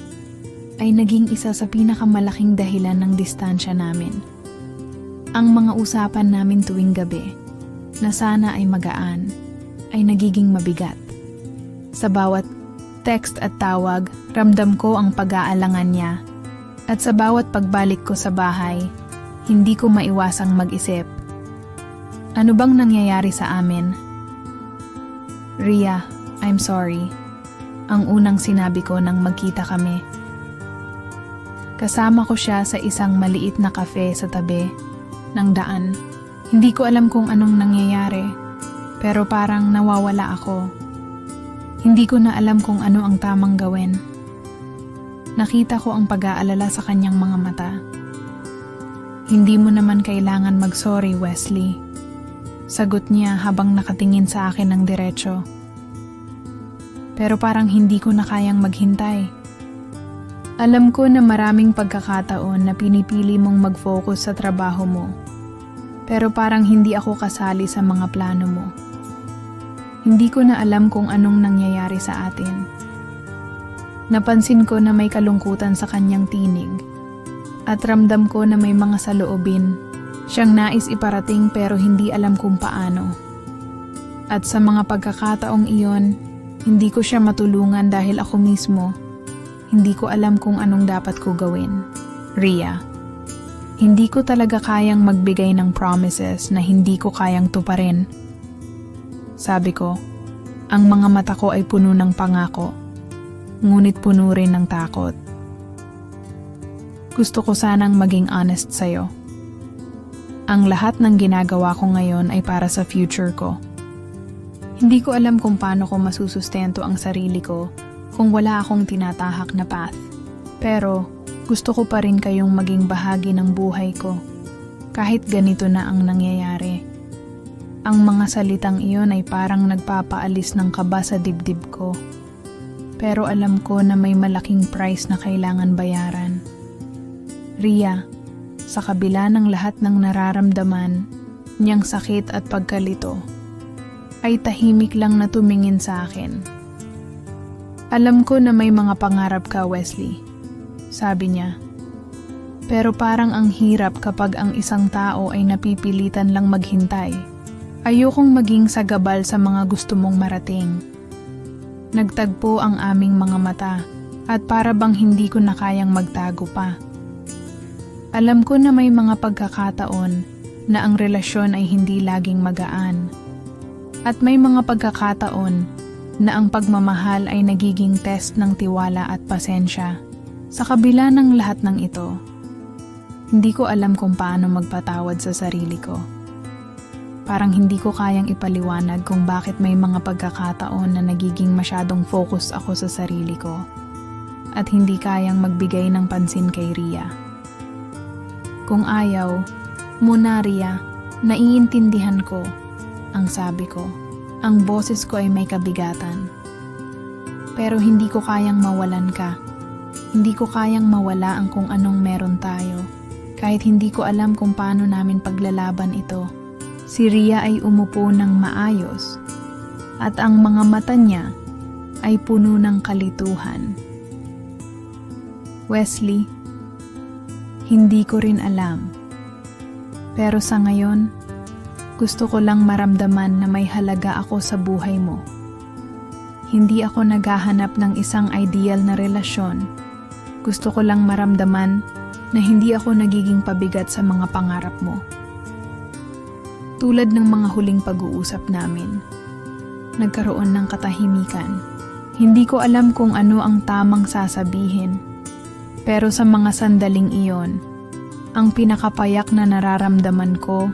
ay naging isa sa pinakamalaking dahilan ng distansya namin. Ang mga usapan namin tuwing gabi, na sana ay magaan, ay nagiging mabigat. Sa bawat text at tawag, ramdam ko ang pag-aalangan niya. At sa bawat pagbalik ko sa bahay, hindi ko maiwasang mag-isip. Ano bang nangyayari sa amin? Ria, I'm sorry. Ang unang sinabi ko nang magkita kami. Kasama ko siya sa isang maliit na kafe sa tabi ng daan. Hindi ko alam kung anong nangyayari, pero parang nawawala ako. Hindi ko na alam kung ano ang tamang gawin. Nakita ko ang pag-aalala sa kanyang mga mata. Hindi mo naman kailangan mag-sorry, Wesley. Sagot niya habang nakatingin sa akin ng diretso. Pero parang hindi ko na kayang maghintay. Alam ko na maraming pagkakataon na pinipili mong mag-focus sa trabaho mo. Pero parang hindi ako kasali sa mga plano mo. Hindi ko na alam kung anong nangyayari sa atin. Napansin ko na may kalungkutan sa kanyang tinig. At ramdam ko na may mga saloobin siyang nais iparating pero hindi alam kung paano. At sa mga pagkakataong iyon, hindi ko siya matulungan dahil ako mismo, hindi ko alam kung anong dapat ko gawin. Ria, hindi ko talaga kayang magbigay ng promises na hindi ko kayang tuparin. Sabi ko, ang mga mata ko ay puno ng pangako, ngunit puno rin ng takot. Gusto ko sanang maging honest sa'yo. Ang lahat ng ginagawa ko ngayon ay para sa future ko. Hindi ko alam kung paano ko masusustento ang sarili ko kung wala akong tinatahak na path. Pero gusto ko pa rin kayong maging bahagi ng buhay ko, kahit ganito na ang nangyayari. Ang mga salitang iyon ay parang nagpapaalis ng kaba sa dibdib ko. Pero alam ko na may malaking price na kailangan bayaran. Ria, sa kabila ng lahat ng nararamdaman niyang sakit at pagkalito, ay tahimik lang na tumingin sa akin. Alam ko na may mga pangarap ka, Wesley, sabi niya. Pero parang ang hirap kapag ang isang tao ay napipilitan lang maghintay. Ayokong maging sagabal sa mga gusto mong marating. Nagtagpo ang aming mga mata at para bang hindi ko na kayang magtago pa. Alam ko na may mga pagkakataon na ang relasyon ay hindi laging magaan. At may mga pagkakataon na ang pagmamahal ay nagiging test ng tiwala at pasensya. Sa kabila ng lahat ng ito, hindi ko alam kung paano magpatawad sa sarili ko. Parang hindi ko kayang ipaliwanag kung bakit may mga pagkakataon na nagiging masyadong focus ako sa sarili ko at hindi kayang magbigay ng pansin kay Ria. Kung ayaw, muna Ria, naiintindihan ko, ang sabi ko. Ang boses ko ay may kabigatan. Pero hindi ko kayang mawalan ka. Hindi ko kayang mawala ang kung anong meron tayo. Kahit hindi ko alam kung paano namin paglalaban ito. Si Ria ay umupo ng maayos. At ang mga mata niya ay puno ng kalituhan. Wesley, hindi ko rin alam. Pero sa ngayon, gusto ko lang maramdaman na may halaga ako sa buhay mo. Hindi ako naghahanap ng isang ideal na relasyon. Gusto ko lang maramdaman na hindi ako nagiging pabigat sa mga pangarap mo. Tulad ng mga huling pag-uusap namin, nagkaroon ng katahimikan. Hindi ko alam kung ano ang tamang sasabihin. Pero sa mga sandaling iyon, ang pinakapayak na nararamdaman ko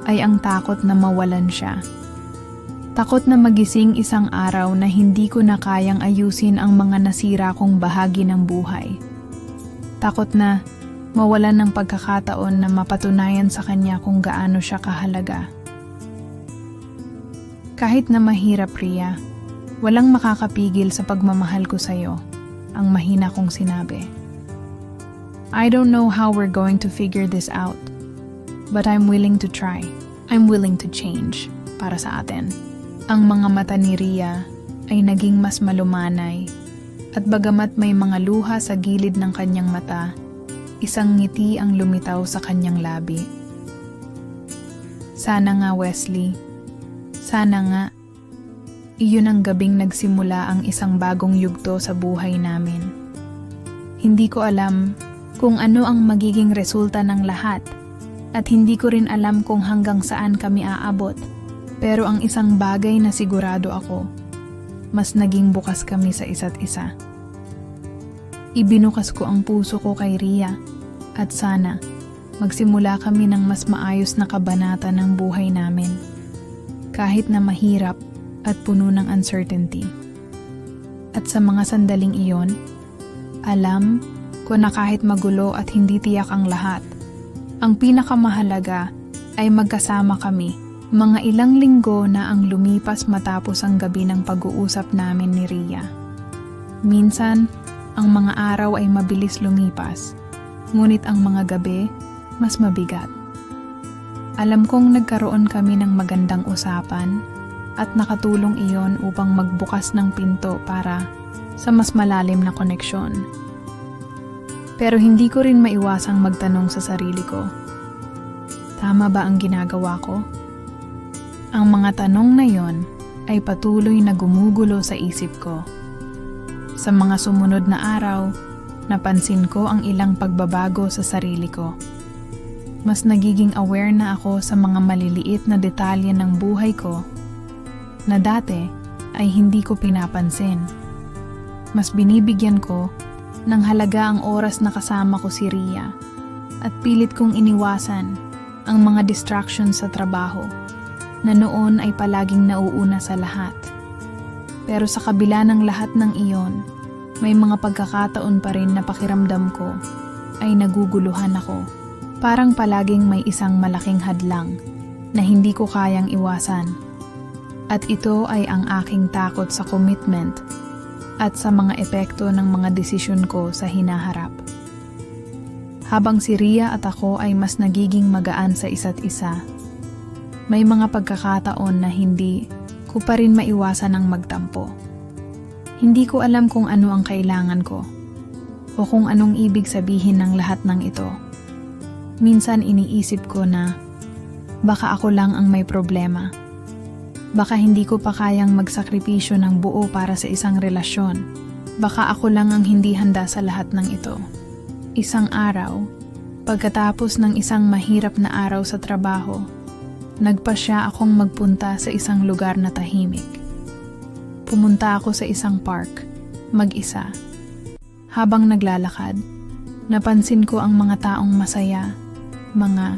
ay ang takot na mawalan siya. Takot na magising isang araw na hindi ko na kayang ayusin ang mga nasira kong bahagi ng buhay. Takot na mawalan ng pagkakataon na mapatunayan sa kanya kung gaano siya kahalaga. Kahit na mahirap, Ria, walang makakapigil sa pagmamahal ko sa'yo, ang mahina kong sinabi. I don't know how we're going to figure this out, but I'm willing to try. I'm willing to change para sa atin. Ang mga mata ni Ria ay naging mas malumanay at bagamat may mga luha sa gilid ng kanyang mata, isang ngiti ang lumitaw sa kanyang labi. Sana nga, Wesley. Sana nga. Iyon ang gabing nagsimula ang isang bagong yugto sa buhay namin. Hindi ko alam kung ano ang magiging resulta ng lahat at hindi ko rin alam kung hanggang saan kami aabot. Pero ang isang bagay na sigurado ako, mas naging bukas kami sa isa't isa. Ibinukas ko ang puso ko kay Ria at sana magsimula kami ng mas maayos na kabanata ng buhay namin. Kahit na mahirap at puno ng uncertainty. At sa mga sandaling iyon, alam ko na kahit magulo at hindi tiyak ang lahat, ang pinakamahalaga ay magkasama kami. Mga ilang linggo na ang lumipas matapos ang gabi ng pag-uusap namin ni Ria. Minsan, ang mga araw ay mabilis lumipas, ngunit ang mga gabi, mas mabigat. Alam kong nagkaroon kami ng magandang usapan at nakatulong iyon upang magbukas ng pinto para sa mas malalim na koneksyon. Pero hindi ko rin maiwasang magtanong sa sarili ko, tama ba ang ginagawa ko? Ang mga tanong na yon ay patuloy na gumugulo sa isip ko. Sa mga sumunod na araw, napansin ko ang ilang pagbabago sa sarili ko. Mas nagiging aware na ako sa mga maliliit na detalye ng buhay ko na dati ay hindi ko pinapansin. Mas binibigyan ko ng halaga ang oras na kasama ko si Ria at pilit kong iniwasan ang mga distractions sa trabaho na noon ay palaging nauuna sa lahat. Pero sa kabila ng lahat ng iyon, may mga pagkakataon pa rin na pakiramdam ko ay naguguluhan ako. Parang palaging may isang malaking hadlang na hindi ko kayang iwasan. At ito ay ang aking takot sa commitment at sa mga epekto ng mga desisyon ko sa hinaharap. Habang si Ria at ako ay mas nagiging magaan sa isa't isa, may mga pagkakataon na hindi ko pa rin maiwasan ang magtampo. Hindi ko alam kung ano ang kailangan ko o kung anong ibig sabihin ng lahat ng ito. Minsan iniisip ko na baka ako lang ang may problema. Baka hindi ko pa kayang magsakripisyo ng buo para sa isang relasyon. Baka ako lang ang hindi handa sa lahat ng ito. Isang araw, pagkatapos ng isang mahirap na araw sa trabaho, nagpasya akong magpunta sa isang lugar na tahimik. Pumunta ako sa isang park, mag-isa. Habang naglalakad, napansin ko ang mga taong masaya, mga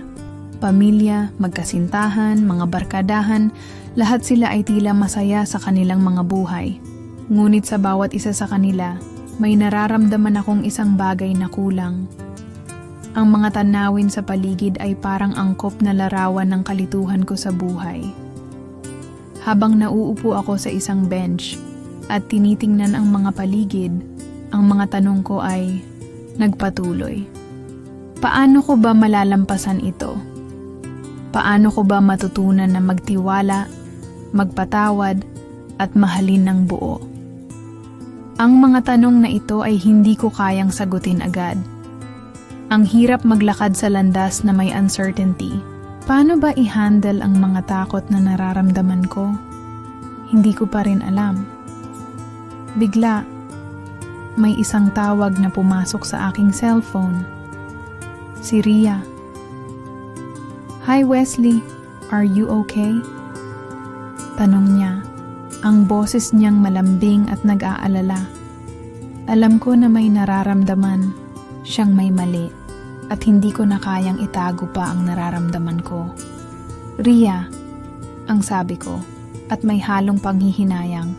pamilya, magkasintahan, mga barkadahan, lahat sila ay tila masaya sa kanilang mga buhay. Ngunit sa bawat isa sa kanila, may nararamdaman akong isang bagay na kulang. Ang mga tanawin sa paligid ay parang angkop na larawan ng kalituhan ko sa buhay. Habang nauupo ako sa isang bench at tinitingnan ang mga paligid, ang mga tanong ko ay nagpatuloy. Paano ko ba malalampasan ito? Paano ko ba matutunan na magtiwala, magpatawad, at mahalin ng buo? Ang mga tanong na ito ay hindi ko kayang sagutin agad. Ang hirap maglakad sa landas na may uncertainty. Paano ba i-handle ang mga takot na nararamdaman ko? Hindi ko pa rin alam. Bigla, may isang tawag na pumasok sa aking cellphone. Si Ria. Hi Wesley, are you okay? Tanong niya. Ang boses niyang malambing at nag-aalala. Alam ko na may nararamdaman siyang may mali. At hindi ko na kayang itago pa ang nararamdaman ko. Ria, ang sabi ko, at may halong panghihinayang.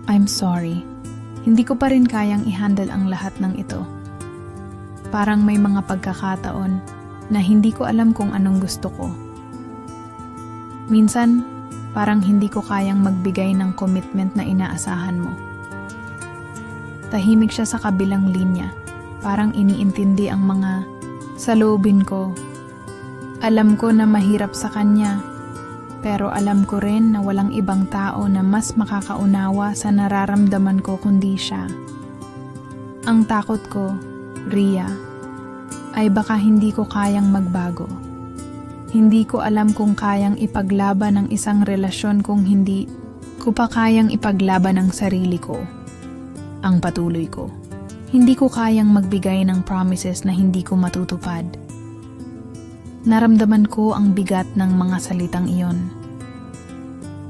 I'm sorry. Hindi ko pa rin kayang i-handle ang lahat ng ito. Parang may mga pagkakataon na hindi ko alam kung anong gusto ko. Minsan, parang hindi ko kayang magbigay ng commitment na inaasahan mo. Tahimik siya sa kabilang linya. Parang iniintindi ang mga saloobin ko. Alam ko na mahirap sa kanya Pero alam ko rin na walang ibang tao na mas makakaunawa sa nararamdaman ko kundi siya. Ang takot ko, Rhea, ay baka hindi ko kayang magbago. Hindi ko alam kung kayang ipaglaban ang isang relasyon kung hindi ko pa kayang ipaglaban ang sarili ko, ang patuloy ko. Hindi ko kayang magbigay ng promises na hindi ko matutupad. Naramdaman ko ang bigat ng mga salitang iyon.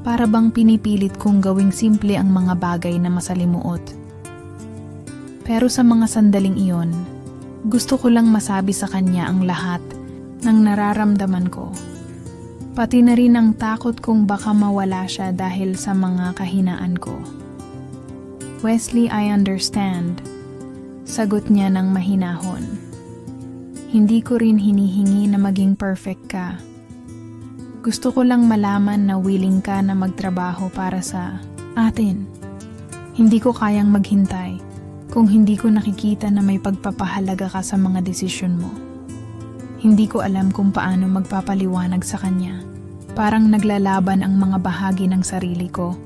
Para bang pinipilit kong gawing simple ang mga bagay na masalimuot. Pero sa mga sandaling iyon, gusto ko lang masabi sa kanya ang lahat ng nararamdaman ko. Pati na rin ang takot kong baka mawala siya dahil sa mga kahinaan ko. Wesley, I understand. Sagot niya ng mahinahon. Hindi ko rin hinihingi na maging perfect ka. Gusto ko lang malaman na willing ka na magtrabaho para sa atin. Hindi ko kayang maghintay kung hindi ko nakikita na may pagpapahalaga ka sa mga desisyon mo. Hindi ko alam kung paano magpapaliwanag sa kanya. Parang naglalaban ang mga bahagi ng sarili ko.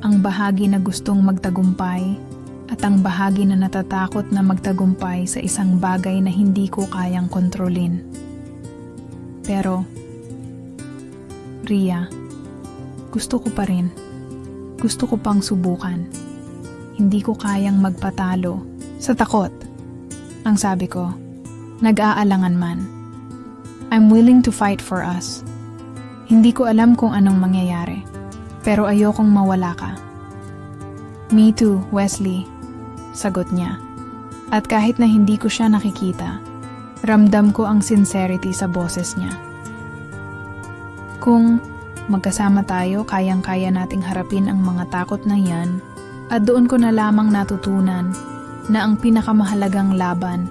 Ang bahagi na gustong magtagumpay at ang bahagi na natatakot na magtagumpay sa isang bagay na hindi ko kayang kontrolin. Pero, Rhea, gusto ko pa rin. Gusto ko pang subukan. Hindi ko kayang magpatalo sa takot. Ang sabi ko, nag-aalangan man. I'm willing to fight for us. Hindi ko alam kung anong mangyayari, pero ayokong mawala ka. Me too, Wesley. Sagot niya. At kahit na hindi ko siya nakikita, ramdam ko ang sincerity sa boses niya. Kung magkasama tayo, kayang-kaya nating harapin ang mga takot na yan, at doon ko na lamang natutunan na ang pinakamahalagang laban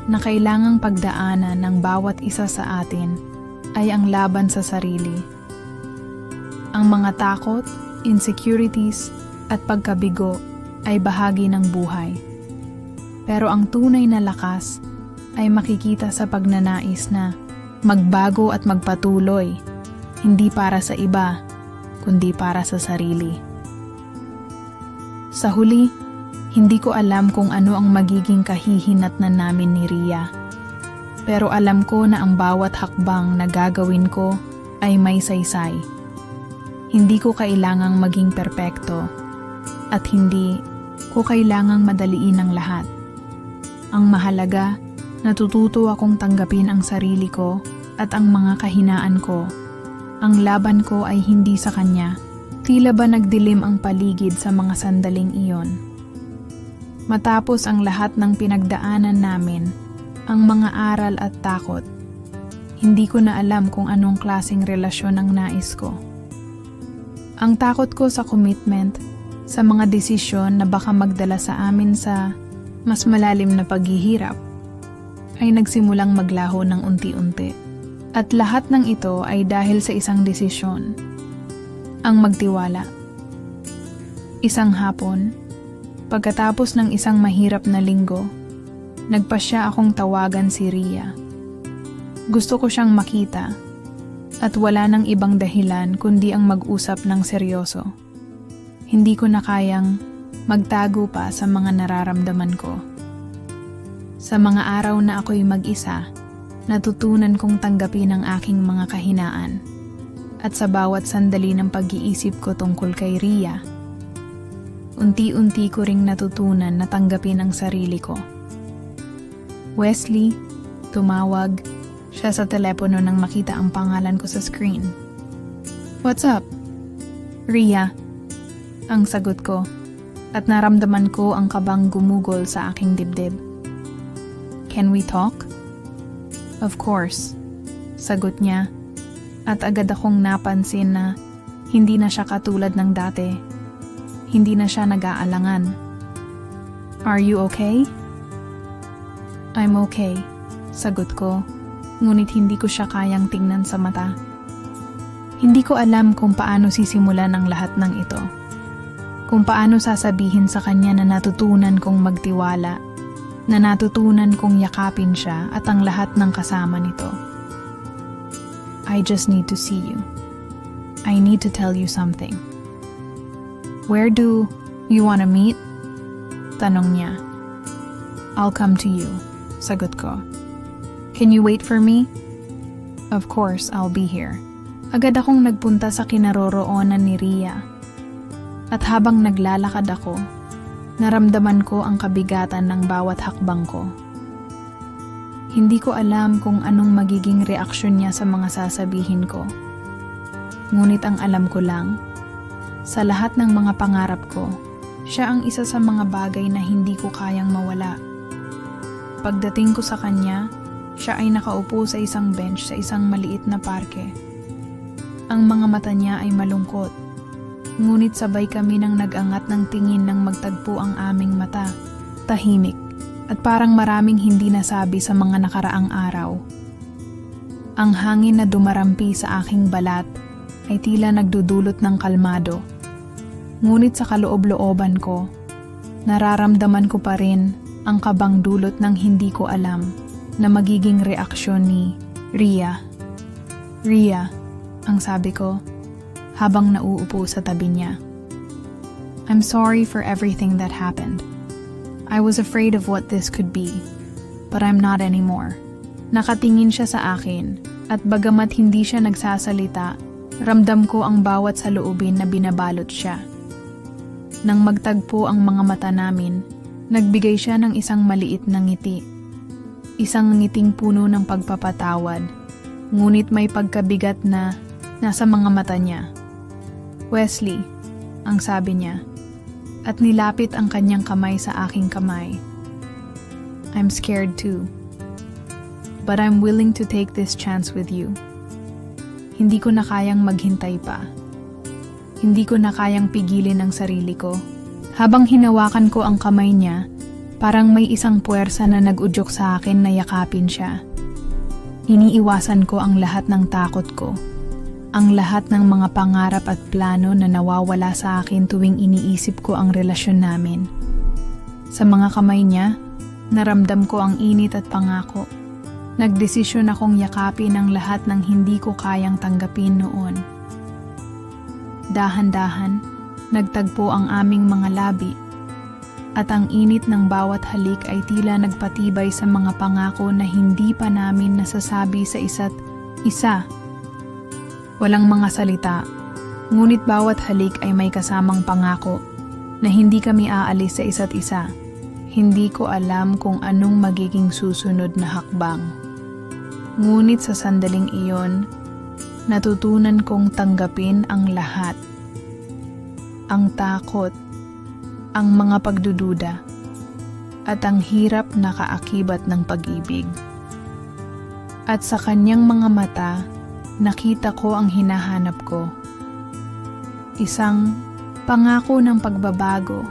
na kailangang pagdaanan ng bawat isa sa atin ay ang laban sa sarili. Ang mga takot, insecurities, at pagkabigo ay bahagi ng buhay. Pero ang tunay na lakas ay makikita sa pagnanais na magbago at magpatuloy, hindi para sa iba, kundi para sa sarili. Sa huli, hindi ko alam kung ano ang magiging kahihinatnan namin ni Rhea. Pero alam ko na ang bawat hakbang na gagawin ko ay may saysay. Hindi ko kailangang maging perpekto at hindi ko kailangang madaliin ang lahat. Ang mahalaga, natututo akong tanggapin ang sarili ko at ang mga kahinaan ko. Ang laban ko ay hindi sa kanya. Tila ba nagdilim ang paligid sa mga sandaling iyon. Matapos ang lahat ng pinagdaanan namin, ang mga aral at takot, hindi ko na alam kung anong klaseng relasyon ang nais ko. Ang takot ko sa commitment, sa mga desisyon na baka magdala sa amin sa mas malalim na paghihirap, ay nagsimulang maglaho ng unti-unti. At lahat ng ito ay dahil sa isang desisyon, ang magtiwala. Isang hapon, pagkatapos ng isang mahirap na linggo, nagpasya akong tawagan si Rhea. Gusto ko siyang makita at wala nang ibang dahilan kundi ang mag-usap ng seryoso. Hindi ko na kayang magtago pa sa mga nararamdaman ko. Sa mga araw na ako'y mag-isa, natutunan kong tanggapin ang aking mga kahinaan. At sa bawat sandali ng pag-iisip ko tungkol kay Rhea, unti-unti ko ring natutunan na tanggapin ang sarili ko. Wesley, tumawag siya sa telepono nang makita ang pangalan ko sa screen. What's up? Rhea, ang sagot ko, at naramdaman ko ang kabang gumugol sa aking dibdib. Can we talk? Of course, sagot niya, at agad akong napansin na hindi na siya katulad ng dati. Hindi na siya nag-aalangan. Are you okay? I'm okay, sagot ko, ngunit hindi ko siya kayang tingnan sa mata. Hindi ko alam kung paano sisimulan ang lahat ng ito. Kung paano sasabihin sa kanya na natutunan kong magtiwala, na natutunan kong yakapin siya at ang lahat ng kasama nito. I just need to see you. I need to tell you something. Where do you wanna meet? Tanong niya. I'll come to you, sagot ko. Can you wait for me? Of course, I'll be here. Agad akong nagpunta sa kinaroroonan ni Rhea. At habang naglalakad ako, naramdaman ko ang kabigatan ng bawat hakbang ko. Hindi ko alam kung anong magiging reaksyon niya sa mga sasabihin ko. Ngunit ang alam ko lang, sa lahat ng mga pangarap ko, siya ang isa sa mga bagay na hindi ko kayang mawala. Pagdating ko sa kanya, siya ay nakaupo sa isang bench sa isang maliit na parke. Ang mga mata niya ay malungkot, ngunit sabay kami nang nag-angat ng tingin nang magtagpo ang aming mata. Tahimik, at parang maraming hindi nasabi sa mga nakaraang araw. Ang hangin na dumarampi sa aking balat ay tila nagdudulot ng kalmado. Ngunit sa kaloob-looban ko, nararamdaman ko pa rin ang kabang dulot ng hindi ko alam na magiging reaksyon ni Rhea. Rhea, ang sabi ko, habang nauupo sa tabi niya. I'm sorry for everything that happened. I was afraid of what this could be, but I'm not anymore. Nakatingin siya sa akin, at bagamat hindi siya nagsasalita, ramdam ko ang bawat saloobin na binabalot siya. Nang magtagpo ang mga mata namin, nagbigay siya ng isang maliit na ngiti. Isang ngiting puno ng pagpapatawad, ngunit may pagkabigat na nasa mga mata niya. Wesley, ang sabi niya, at nilapit ang kanyang kamay sa aking kamay. I'm scared too, but I'm willing to take this chance with you. Hindi ko na kayang maghintay pa. Hindi ko na kayang pigilin ang sarili ko. Habang hinawakan ko ang kamay niya, parang may isang puwersa na nag-udyok sa akin na yakapin siya. Iniiwasan ko ang lahat ng takot ko. Ang lahat ng mga pangarap at plano na nawawala sa akin tuwing iniisip ko ang relasyon namin. Sa mga kamay niya, naramdam ko ang init at pangako. Nagdesisyon akong yakapin ang lahat ng hindi ko kayang tanggapin noon. Dahan-dahan, nagtagpo ang aming mga labi, at ang init ng bawat halik ay tila nagpatibay sa mga pangako na hindi pa namin nasasabi sa isa't isa. Walang mga salita, ngunit bawat halik ay may kasamang pangako na hindi kami aalis sa isa't isa. Hindi ko alam kung anong magiging susunod na hakbang. Ngunit sa sandaling iyon, natutunan kong tanggapin ang lahat. Ang takot, ang mga pagdududa, at ang hirap na kaakibat ng pag-ibig. At sa kanyang mga mata, nakita ko ang hinahanap ko. Isang pangako ng pagbabago,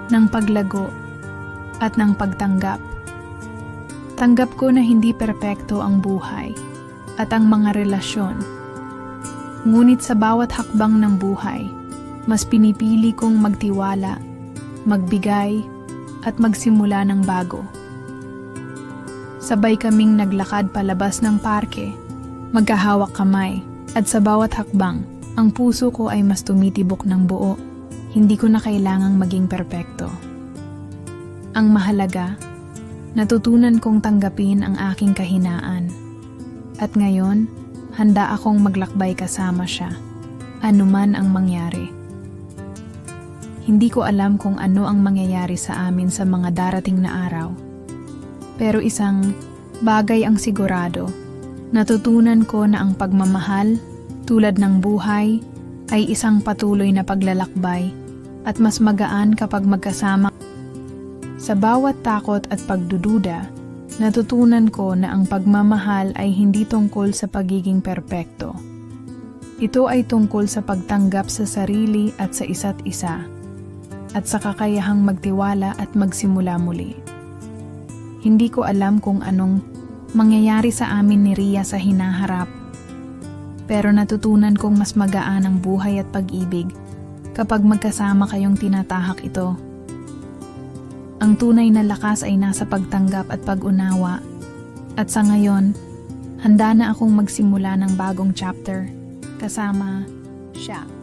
ng paglago, at ng pagtanggap. Tanggap ko na hindi perpekto ang buhay at ang mga relasyon. Ngunit sa bawat hakbang ng buhay, mas pinipili kong magtiwala, magbigay, at magsimula ng bago. Sabay kaming naglakad palabas ng parke, magkahawak kamay, at sa bawat hakbang, ang puso ko ay mas tumitibok ng buo. Hindi ko na kailangang maging perpekto. Ang mahalaga, natutunan kong tanggapin ang aking kahinaan. At ngayon, handa akong maglakbay kasama siya, anuman ang mangyari. Hindi ko alam kung ano ang mangyayari sa amin sa mga darating na araw. Pero isang bagay ang sigurado. Natutunan ko na ang pagmamahal, tulad ng buhay, ay isang patuloy na paglalakbay at mas magaan kapag magkasama. Sa bawat takot at pagdududa, natutunan ko na ang pagmamahal ay hindi tungkol sa pagiging perpekto. Ito ay tungkol sa pagtanggap sa sarili at sa isa't isa, at sa kakayahang magtiwala at magsimula muli. Hindi ko alam kung anong mangyayari sa amin ni Rhea sa hinaharap, pero natutunan kong mas magaan ang buhay at pag-ibig kapag magkasama kayong tinatahak ito. Ang tunay na lakas ay nasa pagtanggap at pag-unawa, at sa ngayon, handa na akong magsimula ng bagong chapter kasama siya.